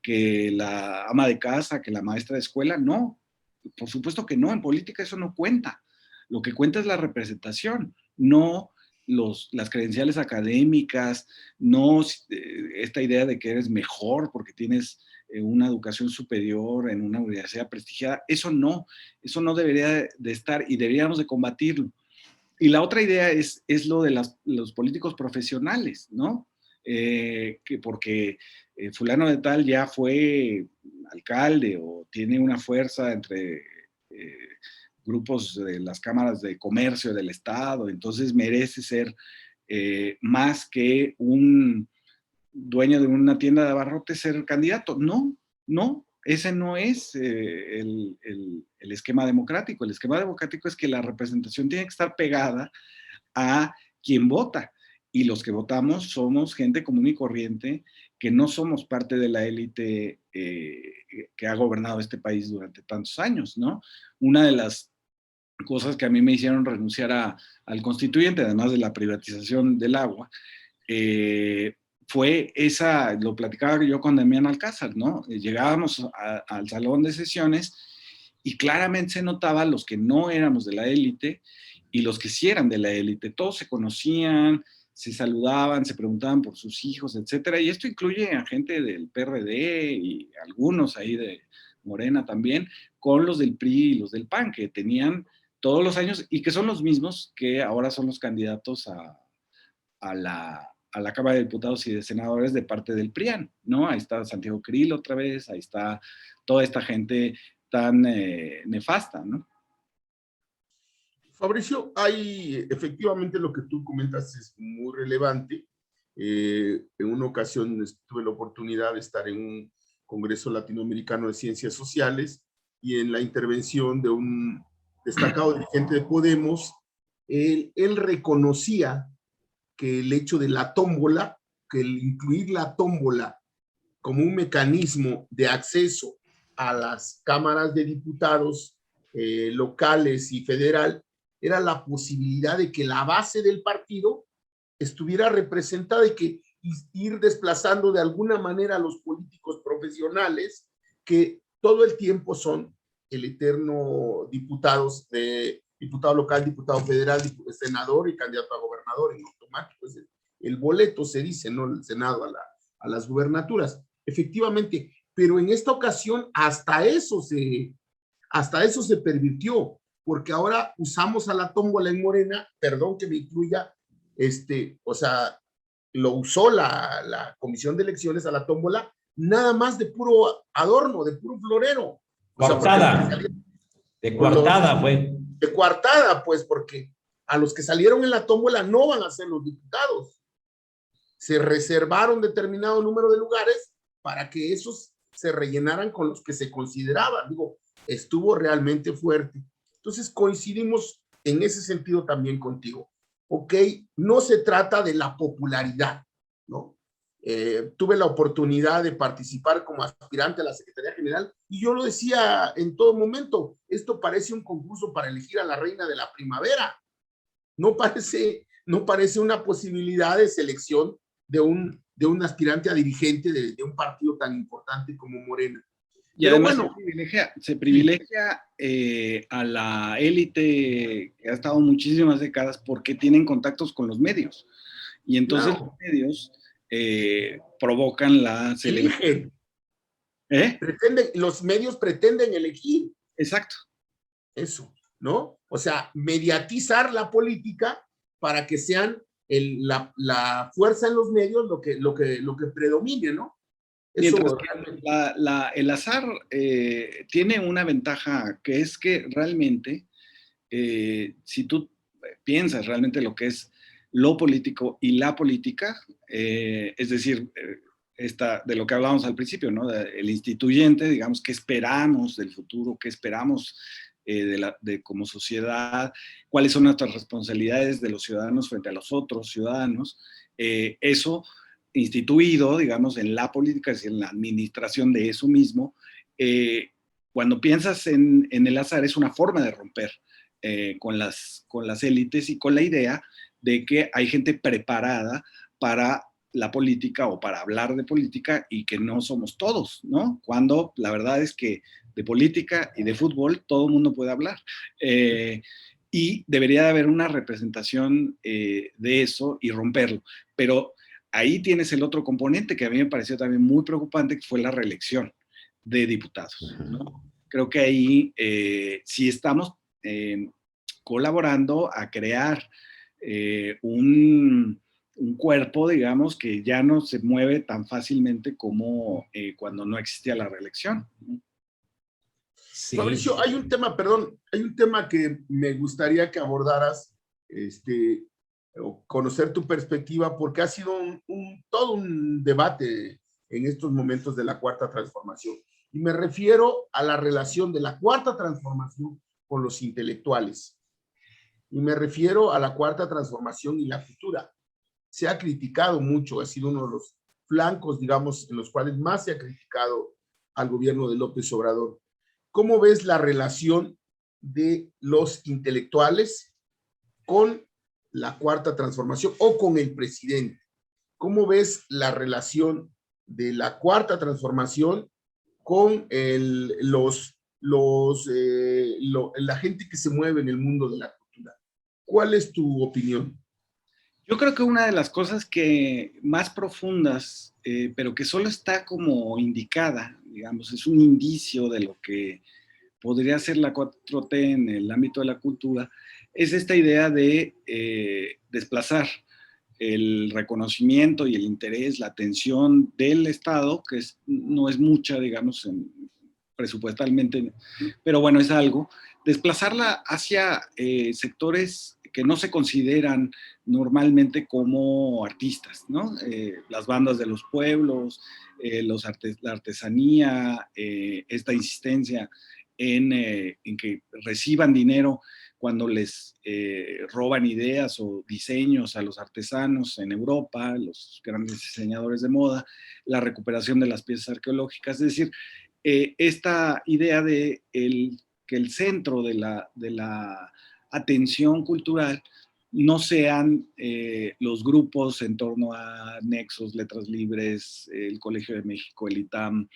que la ama de casa, que la maestra de escuela. No, por supuesto que no, en política eso no cuenta. Lo que cuenta es la representación, no las credenciales académicas, no esta idea de que eres mejor porque tienes una educación superior en una universidad prestigiada. Eso no debería de estar, y deberíamos de combatirlo. Y la otra idea es lo de los políticos profesionales, ¿no? Que porque fulano de tal ya fue alcalde o tiene una fuerza entre grupos de las cámaras de comercio del Estado, entonces merece ser más que un dueño de una tienda de abarrotes ser candidato. No, ese no es el esquema democrático. El esquema democrático es que la representación tiene que estar pegada a quien vota. Y los que votamos somos gente común y corriente, que no somos parte de la élite que ha gobernado este país durante tantos años, ¿no? Una de las cosas que a mí me hicieron renunciar al constituyente, además de la privatización del agua, fue lo platicaba yo con Damián Alcázar, ¿no? Llegábamos al salón de sesiones y claramente se notaba los que no éramos de la élite y los que sí eran de la élite. Todos se conocían, se saludaban, se preguntaban por sus hijos, etcétera. Y esto incluye a gente del PRD y algunos ahí de Morena también, con los del PRI y los del PAN, que tenían todos los años y que son los mismos que ahora son los candidatos a la Cámara de Diputados y de Senadores de parte del PRIAN, ¿no? Ahí está Santiago Krill otra vez, ahí está toda esta gente tan nefasta, ¿no? Fabricio, hay efectivamente lo que tú comentas es muy relevante. En una ocasión tuve la oportunidad de estar en un Congreso Latinoamericano de Ciencias Sociales y en la intervención de un destacado dirigente de Podemos, él reconocía que el hecho de la tómbola, que el incluir la tómbola como un mecanismo de acceso a las cámaras de diputados locales y federal, era la posibilidad de que la base del partido estuviera representada y que ir desplazando de alguna manera a los políticos profesionales que todo el tiempo son el eterno diputado local, diputado federal, senador y candidato a gobernador en automático. Es el boleto, se dice, ¿no? El Senado a las gubernaturas. Efectivamente, pero en esta ocasión hasta eso se pervirtió, porque ahora usamos a la tómbola en Morena, perdón que me incluya, o sea, lo usó la Comisión de Elecciones a la tómbola, nada más de puro adorno, de puro florero. Coartada. O sea, de coartada fue. De coartada, pues, porque a los que salieron en la tómbola no van a ser los diputados. Se reservaron determinado número de lugares para que esos se rellenaran con los que se consideraban. Digo, estuvo realmente fuerte. Entonces coincidimos en ese sentido también contigo. Ok, no se trata de la popularidad, ¿no? Tuve la oportunidad de participar como aspirante a la Secretaría General y yo lo decía en todo momento, esto parece un concurso para elegir a la reina de la primavera. No parece una posibilidad de selección de un aspirante a dirigente de un partido tan importante como Morena. Y pero además bueno, se privilegia a la élite que ha estado muchísimas décadas porque tienen contactos con los medios. Y entonces Claro. los medios provocan la celebración. Eligen. ¿Eh? Los medios pretenden elegir Exacto. eso, ¿no? O sea, mediatizar la política para que sean la fuerza en los medios lo que predomine, ¿no? Mientras Eso que realmente. el azar tiene una ventaja, que es que realmente, si tú piensas realmente lo que es lo político y la política, es decir, de lo que hablábamos al principio, ¿no? El instituyente, digamos, qué esperamos del futuro, qué esperamos como sociedad, cuáles son nuestras responsabilidades de los ciudadanos frente a los otros ciudadanos, eso instituido, digamos, en la política, es decir, en la administración de eso mismo, cuando piensas en el azar es una forma de romper con las élites y con la idea de que hay gente preparada para la política o para hablar de política y que no somos todos, ¿no? Cuando la verdad es que de política y de fútbol todo el mundo puede hablar. Y debería de haber una representación de eso y romperlo. Pero ahí tienes el otro componente que a mí me pareció también muy preocupante, que fue la reelección de diputados, ¿no? Creo que ahí sí estamos colaborando a crear un cuerpo, digamos, que ya no se mueve tan fácilmente como cuando no existía la reelección. Sí. Fabricio, hay un tema, perdón, hay un tema que me gustaría que abordaras, o conocer tu perspectiva, porque ha sido todo un debate en estos momentos de la Cuarta Transformación. Y me refiero a la relación de la Cuarta Transformación con los intelectuales. Y me refiero a la Cuarta Transformación y la cultura. Se ha criticado mucho, ha sido uno de los flancos, digamos, en los cuales más se ha criticado al gobierno de López Obrador. ¿Cómo ves la relación de los intelectuales con la Cuarta Transformación o con el presidente? ¿Cómo ves la relación de la Cuarta Transformación con la gente que se mueve en el mundo de la cultura? ¿Cuál es tu opinión? Yo creo que una de las cosas que más profundas, pero que solo está como indicada, digamos, es un indicio de lo que podría ser la 4T en el ámbito de la cultura, es esta idea de desplazar el reconocimiento y el interés, la atención del Estado, que no es mucha, digamos, presupuestalmente, pero bueno, es algo, desplazarla hacia sectores que no se consideran normalmente como artistas, ¿no? Las bandas de los pueblos, la artesanía, esta insistencia en que reciban dinero cuando les roban ideas o diseños a los artesanos en Europa, los grandes diseñadores de moda, la recuperación de las piezas arqueológicas, es decir, esta idea de que el centro de la atención cultural no sean los grupos en torno a Nexos, Letras Libres, el Colegio de México, el ITAM,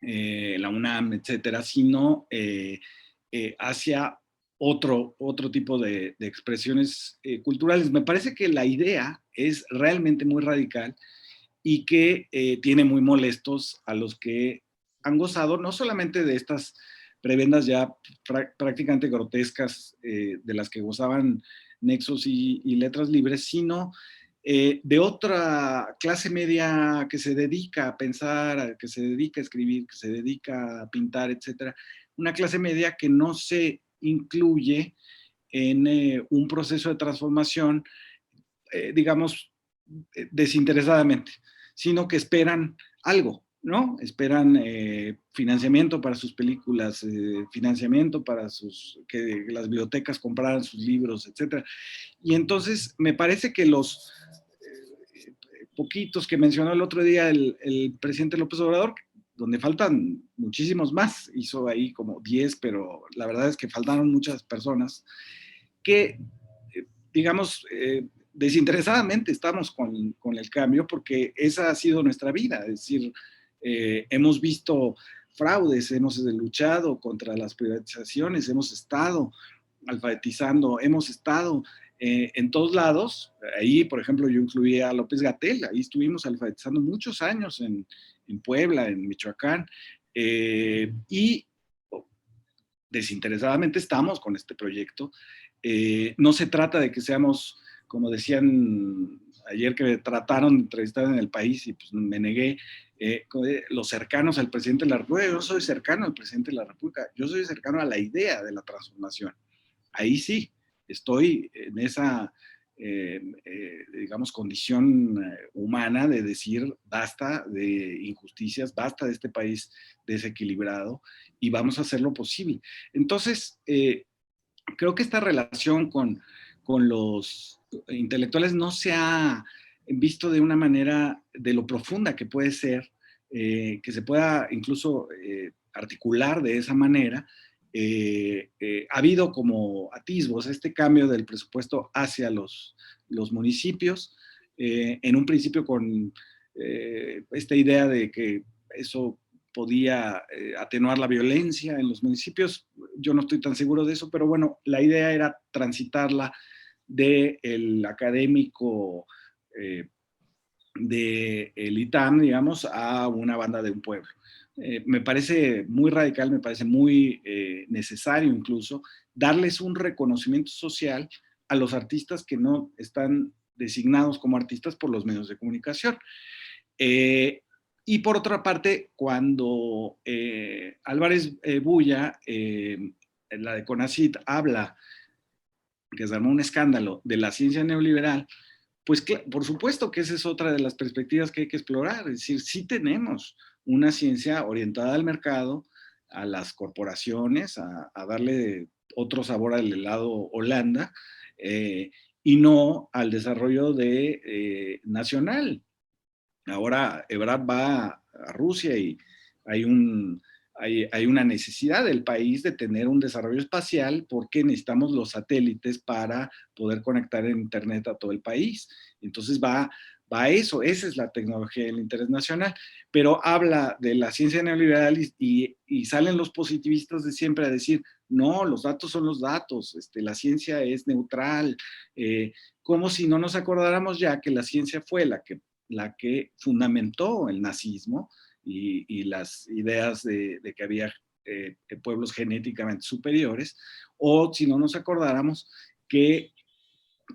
la UNAM, etcétera, sino hacia otro tipo de expresiones culturales. Me parece que la idea es realmente muy radical y que tiene muy molestos a los que han gozado no solamente de estas prebendas ya prácticamente grotescas de las que gozaban Nexos y Letras Libres, sino de otra clase media que se dedica a pensar, que se dedica a escribir, que se dedica a pintar, etcétera. Una clase media que no se incluye en un proceso de transformación, digamos, desinteresadamente, sino que esperan algo, ¿no? Esperan financiamiento para sus películas, financiamiento para que las bibliotecas compraran sus libros, etc. Y entonces me parece que los poquitos que mencionó el otro día el presidente López Obrador, donde faltan muchísimos más, hizo ahí como 10, pero la verdad es que faltaron muchas personas que, digamos, desinteresadamente estamos con el cambio porque esa ha sido nuestra vida, es decir, hemos visto fraudes, hemos luchado contra las privatizaciones, hemos estado alfabetizando, hemos estado en todos lados. Ahí, por ejemplo, yo incluí a López-Gatell, ahí estuvimos alfabetizando muchos años en Puebla, en Michoacán, y desinteresadamente estamos con este proyecto. No se trata de que seamos, como decían ayer que me trataron de entrevistar en El País y pues me negué, los cercanos al presidente de la República. Yo no soy cercano al presidente de la República, yo soy cercano a la idea de la transformación. Ahí sí, estoy en esa, digamos, condición humana de decir basta de injusticias, basta de este país desequilibrado y vamos a hacer lo posible. Entonces, creo que esta relación con los intelectuales no se ha visto de una manera de lo profunda que puede ser, que se pueda incluso articular de esa manera. Ha habido como atisbos este cambio del presupuesto hacia los municipios, en un principio con esta idea de que eso podía atenuar la violencia en los municipios. Yo no estoy tan seguro de eso, pero bueno, la idea era transitarla del académico del ITAM, digamos, a una banda de un pueblo. Me parece muy radical, me parece muy necesario incluso darles un reconocimiento social a los artistas que no están designados como artistas por los medios de comunicación. Y por otra parte, cuando Álvarez Bulla, la de CONACYT, habla, que se armó un escándalo, de la ciencia neoliberal, pues por supuesto que esa es otra de las perspectivas que hay que explorar. Es decir, sí tenemos una ciencia orientada al mercado, a las corporaciones, a darle otro sabor al helado Holanda, y no al desarrollo nacional. Ahora Ebrard va a Rusia y hay una necesidad del país de tener un desarrollo espacial porque necesitamos los satélites para poder conectar en internet a todo el país. Entonces va a eso, esa es la tecnología del interés nacional. Pero habla de la ciencia neoliberal y salen los positivistas de siempre a decir, no, los datos son los datos, la ciencia es neutral, como si no nos acordáramos ya que la ciencia fue la que fundamentó el nazismo y las ideas de que había pueblos genéticamente superiores, o si no nos acordáramos que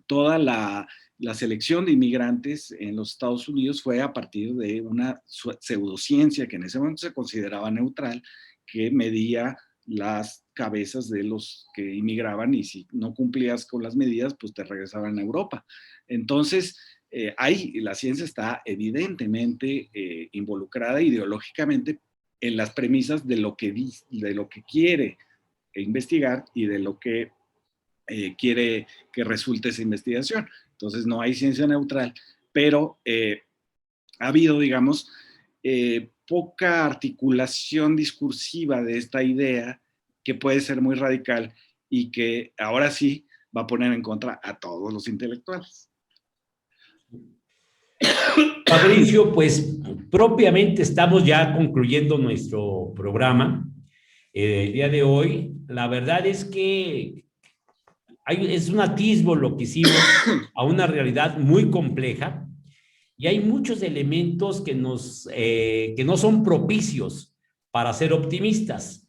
toda la selección de inmigrantes en los Estados Unidos fue a partir de una pseudociencia que en ese momento se consideraba neutral, que medía las cabezas de los que inmigraban y si no cumplías con las medidas, pues te regresaban a Europa. Entonces, ahí la ciencia está evidentemente involucrada ideológicamente en las premisas de lo que quiere investigar y de lo que quiere que resulte esa investigación. Entonces no hay ciencia neutral, pero ha habido, digamos, poca articulación discursiva de esta idea que puede ser muy radical y que ahora sí va a poner en contra a todos los intelectuales. Fabricio, pues propiamente estamos ya concluyendo nuestro programa. El día de hoy, la verdad es que es un atisbo lo que hicimos a una realidad muy compleja y hay muchos elementos que no son propicios para ser optimistas.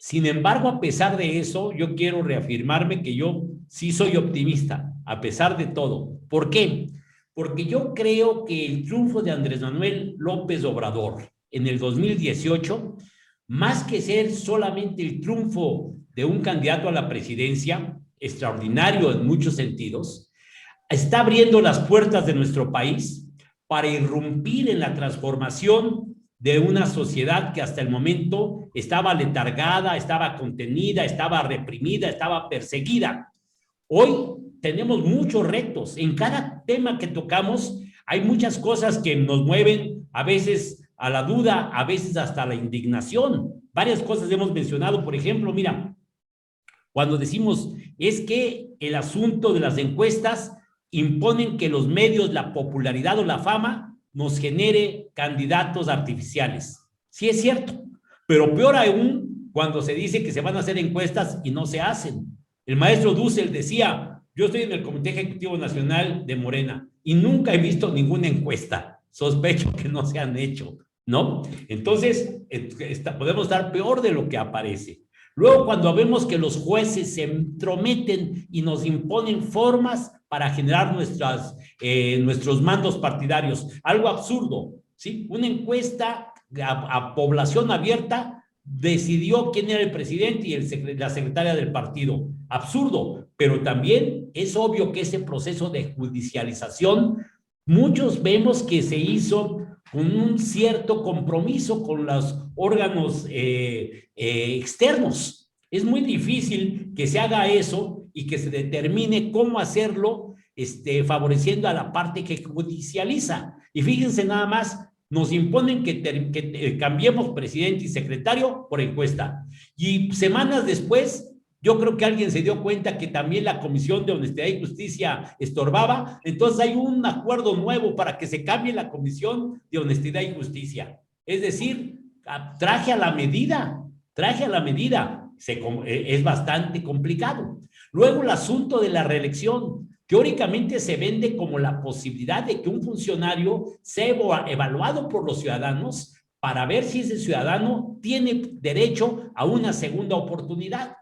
Sin embargo, a pesar de eso, yo quiero reafirmarme que yo sí soy optimista, a pesar de todo. ¿Por qué? Porque yo creo que el triunfo de Andrés Manuel López Obrador en el 2018, más que ser solamente el triunfo de un candidato a la presidencia, extraordinario en muchos sentidos, está abriendo las puertas de nuestro país para irrumpir en la transformación de una sociedad que hasta el momento estaba letargada, estaba contenida, estaba reprimida, estaba perseguida. Hoy tenemos muchos retos. En cada tema que tocamos hay muchas cosas que nos mueven a veces a la duda, a veces hasta a la indignación. Varias cosas hemos mencionado, por ejemplo, mira, cuando decimos es que el asunto de las encuestas imponen que los medios, la popularidad o la fama nos genere candidatos artificiales. Sí es cierto, pero peor aún cuando se dice que se van a hacer encuestas y no se hacen. El maestro Dussel decía, Yo estoy en el Comité Ejecutivo Nacional de Morena y nunca he visto ninguna encuesta. Sospecho que no se han hecho, ¿no? Entonces, podemos estar peor de lo que aparece. Luego, cuando vemos que los jueces se entrometen y nos imponen formas para generar nuestros mandos partidarios, algo absurdo, ¿sí? Una encuesta a población abierta decidió quién era el presidente y la secretaria del partido. Absurdo, pero también es obvio que ese proceso de judicialización, muchos vemos que se hizo con un cierto compromiso con los órganos externos. Es muy difícil que se haga eso y que se determine cómo hacerlo, favoreciendo a la parte que judicializa. Y fíjense nada más, nos imponen que cambiemos presidente y secretario por encuesta. Y semanas después, yo creo que alguien se dio cuenta que también la Comisión de Honestidad y Justicia estorbaba, entonces hay un acuerdo nuevo para que se cambie la Comisión de Honestidad y Justicia. Es decir, traje a la medida. Es bastante complicado. Luego el asunto de la reelección. Teóricamente se vende como la posibilidad de que un funcionario sea evaluado por los ciudadanos para ver si ese ciudadano tiene derecho a una segunda oportunidad.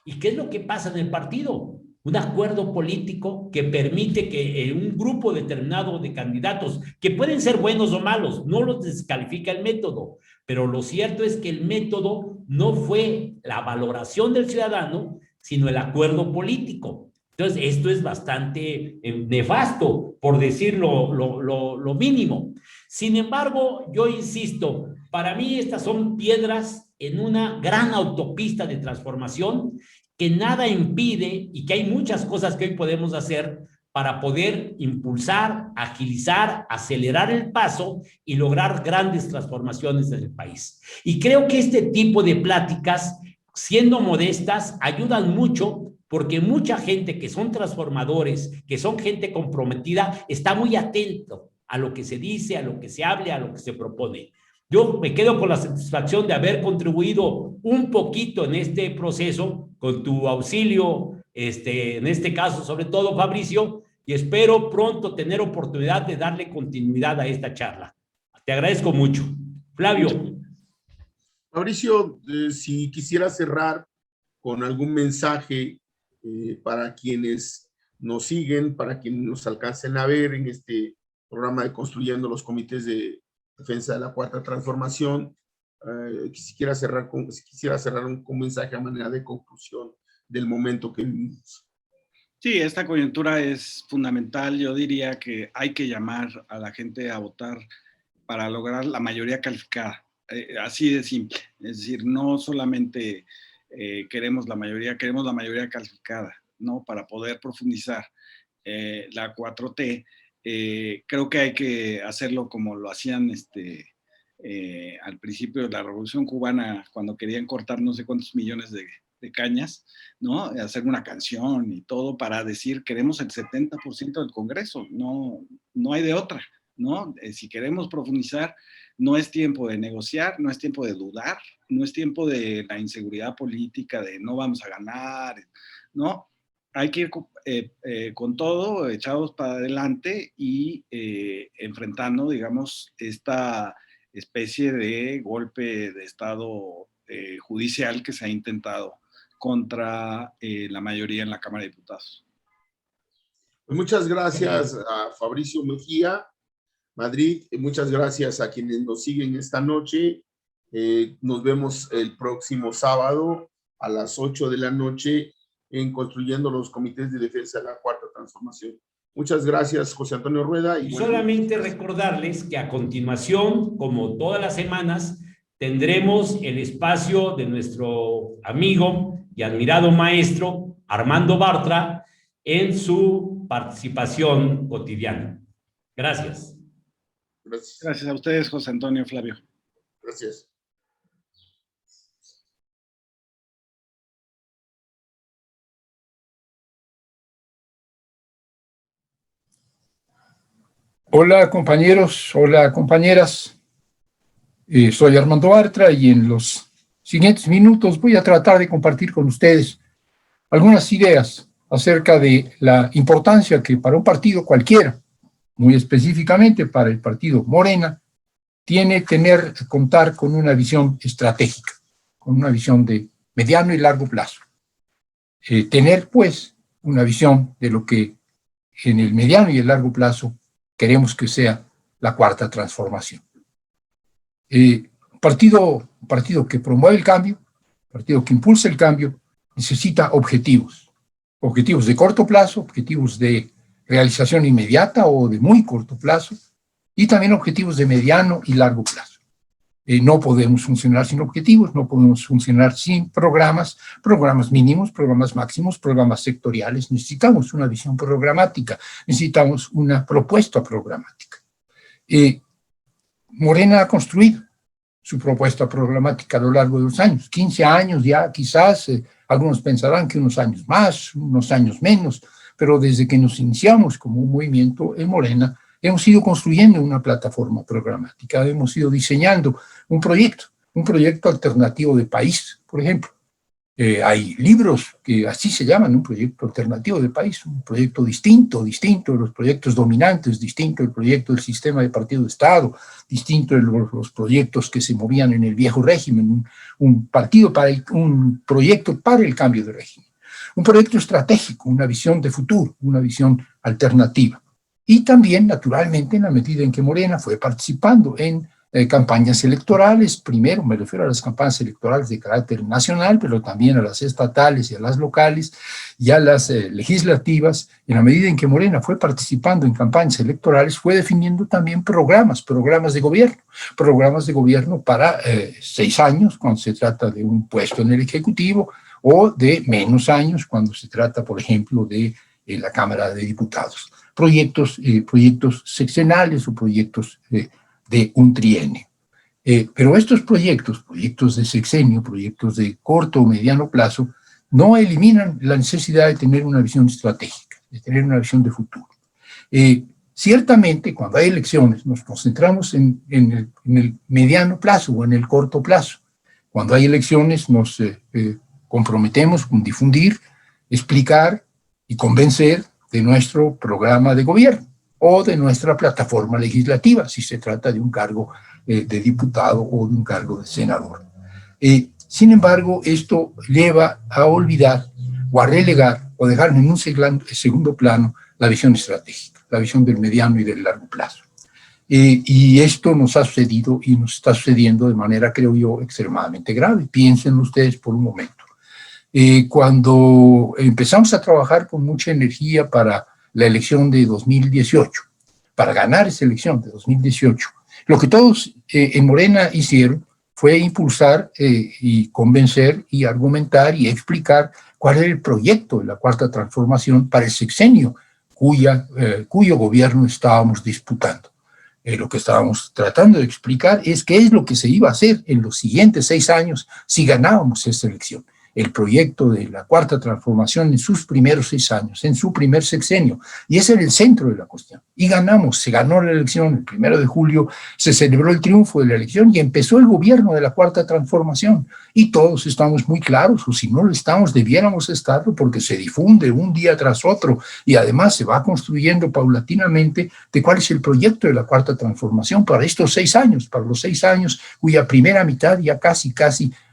¿Y qué es lo que pasa en el partido? Un acuerdo político que permite que un grupo determinado de candidatos, que pueden ser buenos o malos, no los descalifica el método, pero lo cierto es que el método no fue la valoración del ciudadano, sino el acuerdo político. Entonces, esto es bastante nefasto, por decir lo mínimo. Sin embargo, yo insisto, para mí estas son piedras en una gran autopista de transformación que nada impide y que hay muchas cosas que hoy podemos hacer para poder impulsar, agilizar, acelerar el paso y lograr grandes transformaciones en el país. Y creo que este tipo de pláticas, siendo modestas, ayudan mucho porque mucha gente que son transformadores, que son gente comprometida, está muy atento a lo que se dice, a lo que se hable, a lo que se propone. Yo me quedo con la satisfacción de haber contribuido un poquito en este proceso, con tu auxilio, en este caso, sobre todo, Fabricio, y espero pronto tener oportunidad de darle continuidad a esta charla. Te agradezco mucho. Flavio. Fabricio, si quisiera cerrar con algún mensaje para quienes nos siguen, para quienes nos alcancen a ver en este programa de Construyendo los Comités de Defensa de la Cuarta Transformación, quisiera cerrar con un mensaje a manera de conclusión del momento que vivimos. Sí, esta coyuntura es fundamental. Yo diría que hay que llamar a la gente a votar para lograr la mayoría calificada. Así de simple. Es decir, no solamente queremos la mayoría calificada, ¿no? Para poder profundizar la 4T. Creo que hay que hacerlo como lo hacían al principio de la Revolución Cubana, cuando querían cortar no sé cuántos millones de cañas, ¿no? Hacer una canción y todo para decir queremos el 70% del Congreso, no hay de otra, ¿no? Si queremos profundizar, no es tiempo de negociar, no es tiempo de dudar, no es tiempo de la inseguridad política, de no vamos a ganar, ¿no? Hay que ir con todo, echados para adelante y enfrentando, digamos, esta especie de golpe de Estado judicial que se ha intentado contra la mayoría en la Cámara de Diputados. Pues muchas gracias a Fabricio Mejía, Madrid, muchas gracias a quienes nos siguen esta noche. Nos vemos el próximo sábado a las 8 de la noche en Construyendo los Comités de Defensa de la Cuarta Transformación. Muchas gracias, José Antonio Rueda. Y solamente recordarles que a continuación, como todas las semanas, tendremos el espacio de nuestro amigo y admirado maestro Armando Bartra en su participación cotidiana. Gracias. Gracias a ustedes, José Antonio, Flavio. Gracias. Hola compañeros, hola compañeras, soy Armando Bartra y en los siguientes minutos voy a tratar de compartir con ustedes algunas ideas acerca de la importancia que para un partido cualquiera, muy específicamente para el partido Morena, tiene contar con una visión estratégica, con una visión de mediano y largo plazo. Tener, pues, una visión de lo que en el mediano y el largo plazo queremos que sea la cuarta transformación. Un partido que promueve el cambio, un partido que impulsa el cambio, necesita objetivos de corto plazo, objetivos de realización inmediata o de muy corto plazo, y también objetivos de mediano y largo plazo. No podemos funcionar sin objetivos, no podemos funcionar sin programas mínimos, programas máximos, programas sectoriales. Necesitamos una visión programática, necesitamos una propuesta programática. Morena ha construido su propuesta programática a lo largo de los años, 15 años ya, quizás, algunos pensarán que unos años más, unos años menos, pero desde que nos iniciamos como un movimiento en Morena, hemos ido construyendo una plataforma programática, hemos ido diseñando un proyecto alternativo de país, por ejemplo. Hay libros que así se llaman, un proyecto alternativo de país, un proyecto distinto de los proyectos dominantes, distinto del proyecto del sistema de partido de Estado, distinto de los proyectos que se movían en el viejo régimen, un proyecto para el cambio de régimen, un proyecto estratégico, una visión de futuro, una visión alternativa. Y también, naturalmente, en la medida en que Morena fue participando en campañas electorales, primero me refiero a las campañas electorales de carácter nacional, pero también a las estatales y a las locales y a las legislativas. En la medida en que Morena fue participando en campañas electorales, fue definiendo también programas de gobierno para 6 años, cuando se trata de un puesto en el Ejecutivo, o de menos años, cuando se trata, por ejemplo, de la Cámara de Diputados. Proyectos sexenales o proyectos de un trienio. Pero estos proyectos de sexenio, proyectos de corto o mediano plazo, no eliminan la necesidad de tener una visión estratégica, de tener una visión de futuro. Ciertamente, cuando hay elecciones, nos concentramos en el mediano plazo o en el corto plazo. Cuando hay elecciones, nos comprometemos con difundir, explicar y convencer de nuestro programa de gobierno o de nuestra plataforma legislativa, si se trata de un cargo de diputado o de un cargo de senador. Sin embargo, esto lleva a olvidar o a relegar o dejar en un segundo plano la visión estratégica, la visión del mediano y del largo plazo. Y esto nos ha sucedido y nos está sucediendo de manera, creo yo, extremadamente grave. Piensen ustedes por un momento. Cuando empezamos a trabajar con mucha energía para la elección de 2018, para ganar esa elección de 2018, lo que todos en Morena hicieron fue impulsar y convencer y argumentar y explicar cuál era el proyecto de la Cuarta Transformación para el sexenio cuyo gobierno estábamos disputando. Lo que estábamos tratando de explicar es qué es lo que se iba a hacer en los siguientes 6 años si ganábamos esa elección. El proyecto de la Cuarta Transformación en sus primeros 6 años, en su primer sexenio. Y ese era el centro de la cuestión. Y ganamos, se ganó la elección. El 1 de julio se celebró el triunfo de la elección y empezó el gobierno de la Cuarta Transformación. Y todos estamos muy claros, o si no lo estamos, debiéramos estarlo, porque se difunde un día tras otro y además se va construyendo paulatinamente de cuál es el proyecto de la Cuarta Transformación para estos 6 años, para los 6 años cuya primera mitad ya casi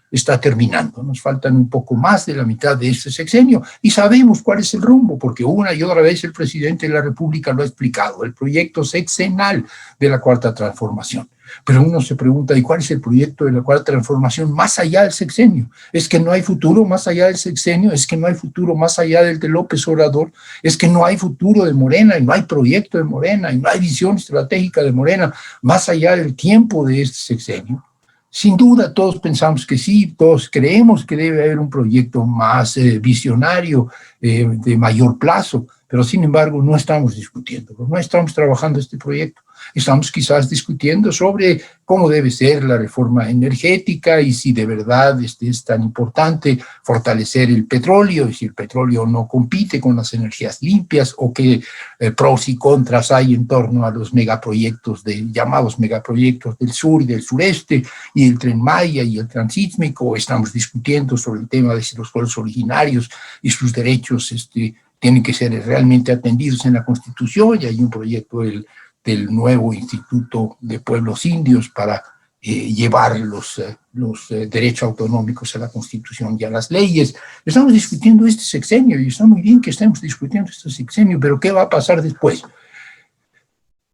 está terminando. Nos faltan un poco más de la mitad de este sexenio y sabemos cuál es el rumbo, porque una y otra vez el presidente de la República lo ha explicado, el proyecto sexenal de la Cuarta Transformación. Pero uno se pregunta, ¿y cuál es el proyecto de la Cuarta Transformación más allá del sexenio? ¿Es que no hay futuro más allá del sexenio? ¿Es que no hay futuro más allá del de López Obrador? ¿Es que no hay futuro de Morena y no hay proyecto de Morena y no hay visión estratégica de Morena más allá del tiempo de este sexenio? Sin duda, todos pensamos que sí, todos creemos que debe haber un proyecto más visionario, de mayor plazo, pero sin embargo no estamos discutiendo, no estamos trabajando este proyecto. Estamos quizás discutiendo sobre cómo debe ser la reforma energética y si de verdad es tan importante fortalecer el petróleo y si el petróleo no compite con las energías limpias o qué pros y contras hay en torno a los megaproyectos llamados megaproyectos del sur y del sureste y el Tren Maya y el Transísmico. Estamos discutiendo sobre el tema de los pueblos originarios y sus derechos tienen que ser realmente atendidos en la Constitución, y hay un proyecto del nuevo Instituto de Pueblos Indios para llevar los derechos autonómicos a la Constitución y a las leyes. Estamos discutiendo este sexenio, y está muy bien que estemos discutiendo este sexenio, pero ¿qué va a pasar después?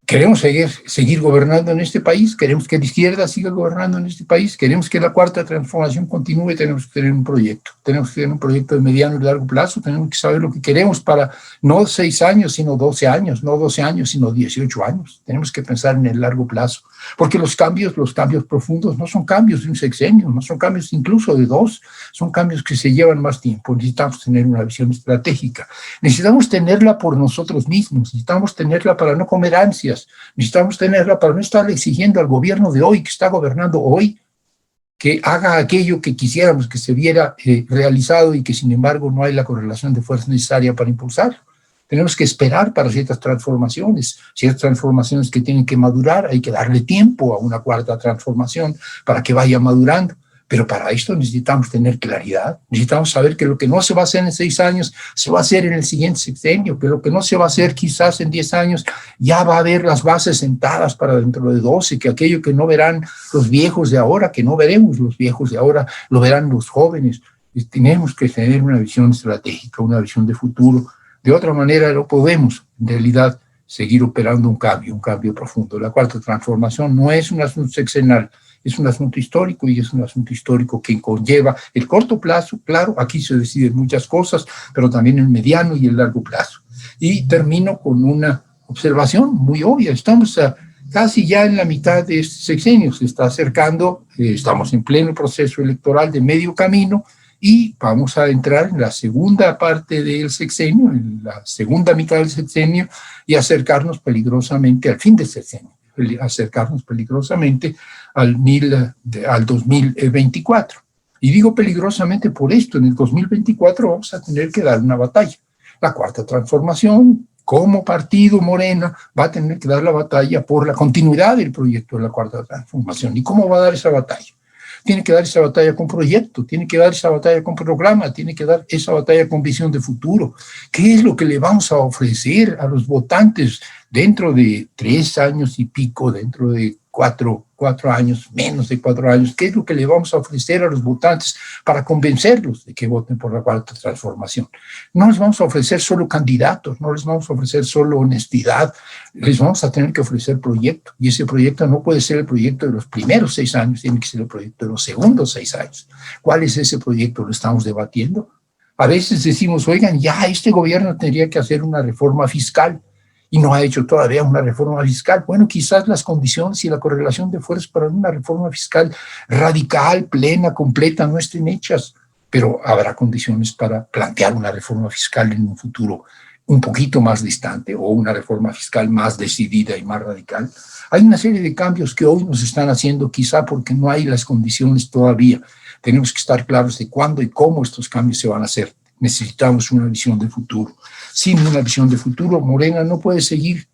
¿Queremos seguir gobernando en este país? ¿Queremos que la izquierda siga gobernando en este país? ¿Queremos que la cuarta transformación continúe? Tenemos que tener un proyecto. Tenemos que tener un proyecto de mediano y largo plazo. Tenemos que saber lo que queremos para no 6 años, sino 12 años, no 12 años, sino 18 años. Tenemos que pensar en el largo plazo. Porque los cambios profundos no son cambios de un sexenio, no son cambios incluso de 2, son cambios que se llevan más tiempo. Necesitamos tener una visión estratégica. Necesitamos tenerla por nosotros mismos. Necesitamos tenerla para no comer ansias. Necesitamos tenerla para no estar exigiendo al gobierno de hoy, que está gobernando hoy, que haga aquello que quisiéramos que se viera realizado y que sin embargo no hay la correlación de fuerza necesaria para impulsarlo. Tenemos que esperar para ciertas transformaciones que tienen que madurar. Hay que darle tiempo a una cuarta transformación para que vaya madurando. Pero para esto necesitamos tener claridad, necesitamos saber que lo que no se va a hacer en 6 años se va a hacer en el siguiente sexenio, que lo que no se va a hacer quizás en 10 años ya va a haber las bases sentadas para dentro de 12, que aquello que no verán los viejos de ahora, que no veremos los viejos de ahora, lo verán los jóvenes. Y tenemos que tener una visión estratégica, una visión de futuro. De otra manera no podemos, en realidad, seguir operando un cambio profundo. La cuarta transformación no es un asunto sexenal, es un asunto histórico, y es un asunto histórico que conlleva el corto plazo, claro, aquí se deciden muchas cosas, pero también el mediano y el largo plazo. Y termino con una observación muy obvia. Estamos casi ya en la mitad de este sexenio, se está acercando, estamos en pleno proceso electoral de medio camino, y vamos a entrar en la segunda parte del sexenio, en la segunda mitad del sexenio, y acercarnos peligrosamente al fin del sexenio, acercarnos peligrosamente al 2024. Y digo peligrosamente por esto: en el 2024 vamos a tener que dar una batalla. La cuarta transformación, como partido Morena, va a tener que dar la batalla por la continuidad del proyecto de la cuarta transformación. ¿Y cómo va a dar esa batalla? Tiene que dar esa batalla con proyecto, tiene que dar esa batalla con programa, tiene que dar esa batalla con visión de futuro. ¿Qué es lo que le vamos a ofrecer a los votantes dentro de 3 años y pico, dentro de 4 años, menos de 4 años? ¿Qué es lo que le vamos a ofrecer a los votantes para convencerlos de que voten por la cuarta transformación? No les vamos a ofrecer solo candidatos, no les vamos a ofrecer solo honestidad, les vamos a tener que ofrecer proyecto, y ese proyecto no puede ser el proyecto de los primeros 6 años, tiene que ser el proyecto de los segundos 6 años. ¿Cuál es ese proyecto? Lo estamos debatiendo. A veces decimos, oigan, ya este gobierno tendría que hacer una reforma fiscal, y no ha hecho todavía una reforma fiscal. Bueno, quizás las condiciones y la correlación de fuerzas para una reforma fiscal radical, plena, completa, no estén hechas, pero habrá condiciones para plantear una reforma fiscal en un futuro un poquito más distante, o una reforma fiscal más decidida y más radical. Hay una serie de cambios que hoy nos están haciendo, quizá porque no hay las condiciones todavía. Tenemos que estar claros de cuándo y cómo estos cambios se van a hacer. Necesitamos una visión de futuro. Sin una visión de futuro, Morena no puede seguir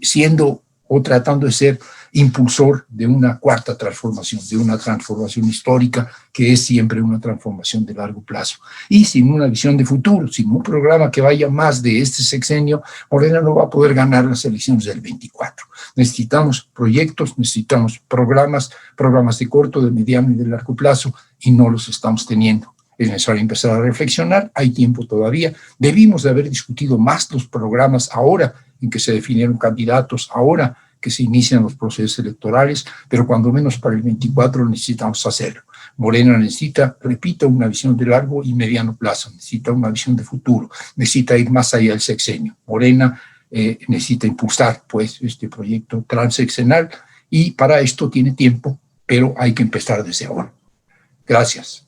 siendo o tratando de ser impulsor de una cuarta transformación, de una transformación histórica que es siempre una transformación de largo plazo. Y sin una visión de futuro, sin un programa que vaya más de este sexenio, Morena no va a poder ganar las elecciones del 24. Necesitamos proyectos, necesitamos programas de corto, de mediano y de largo plazo, y no los estamos teniendo. Es necesario empezar a reflexionar, hay tiempo todavía. Debimos de haber discutido más los programas ahora en que se definieron candidatos, ahora que se inician los procesos electorales, pero cuando menos para el 24 necesitamos hacerlo. Morena necesita, repito, una visión de largo y mediano plazo, necesita una visión de futuro, necesita ir más allá del sexenio. Morena necesita impulsar, pues, este proyecto transeccional, y para esto tiene tiempo, pero hay que empezar desde ahora. Gracias.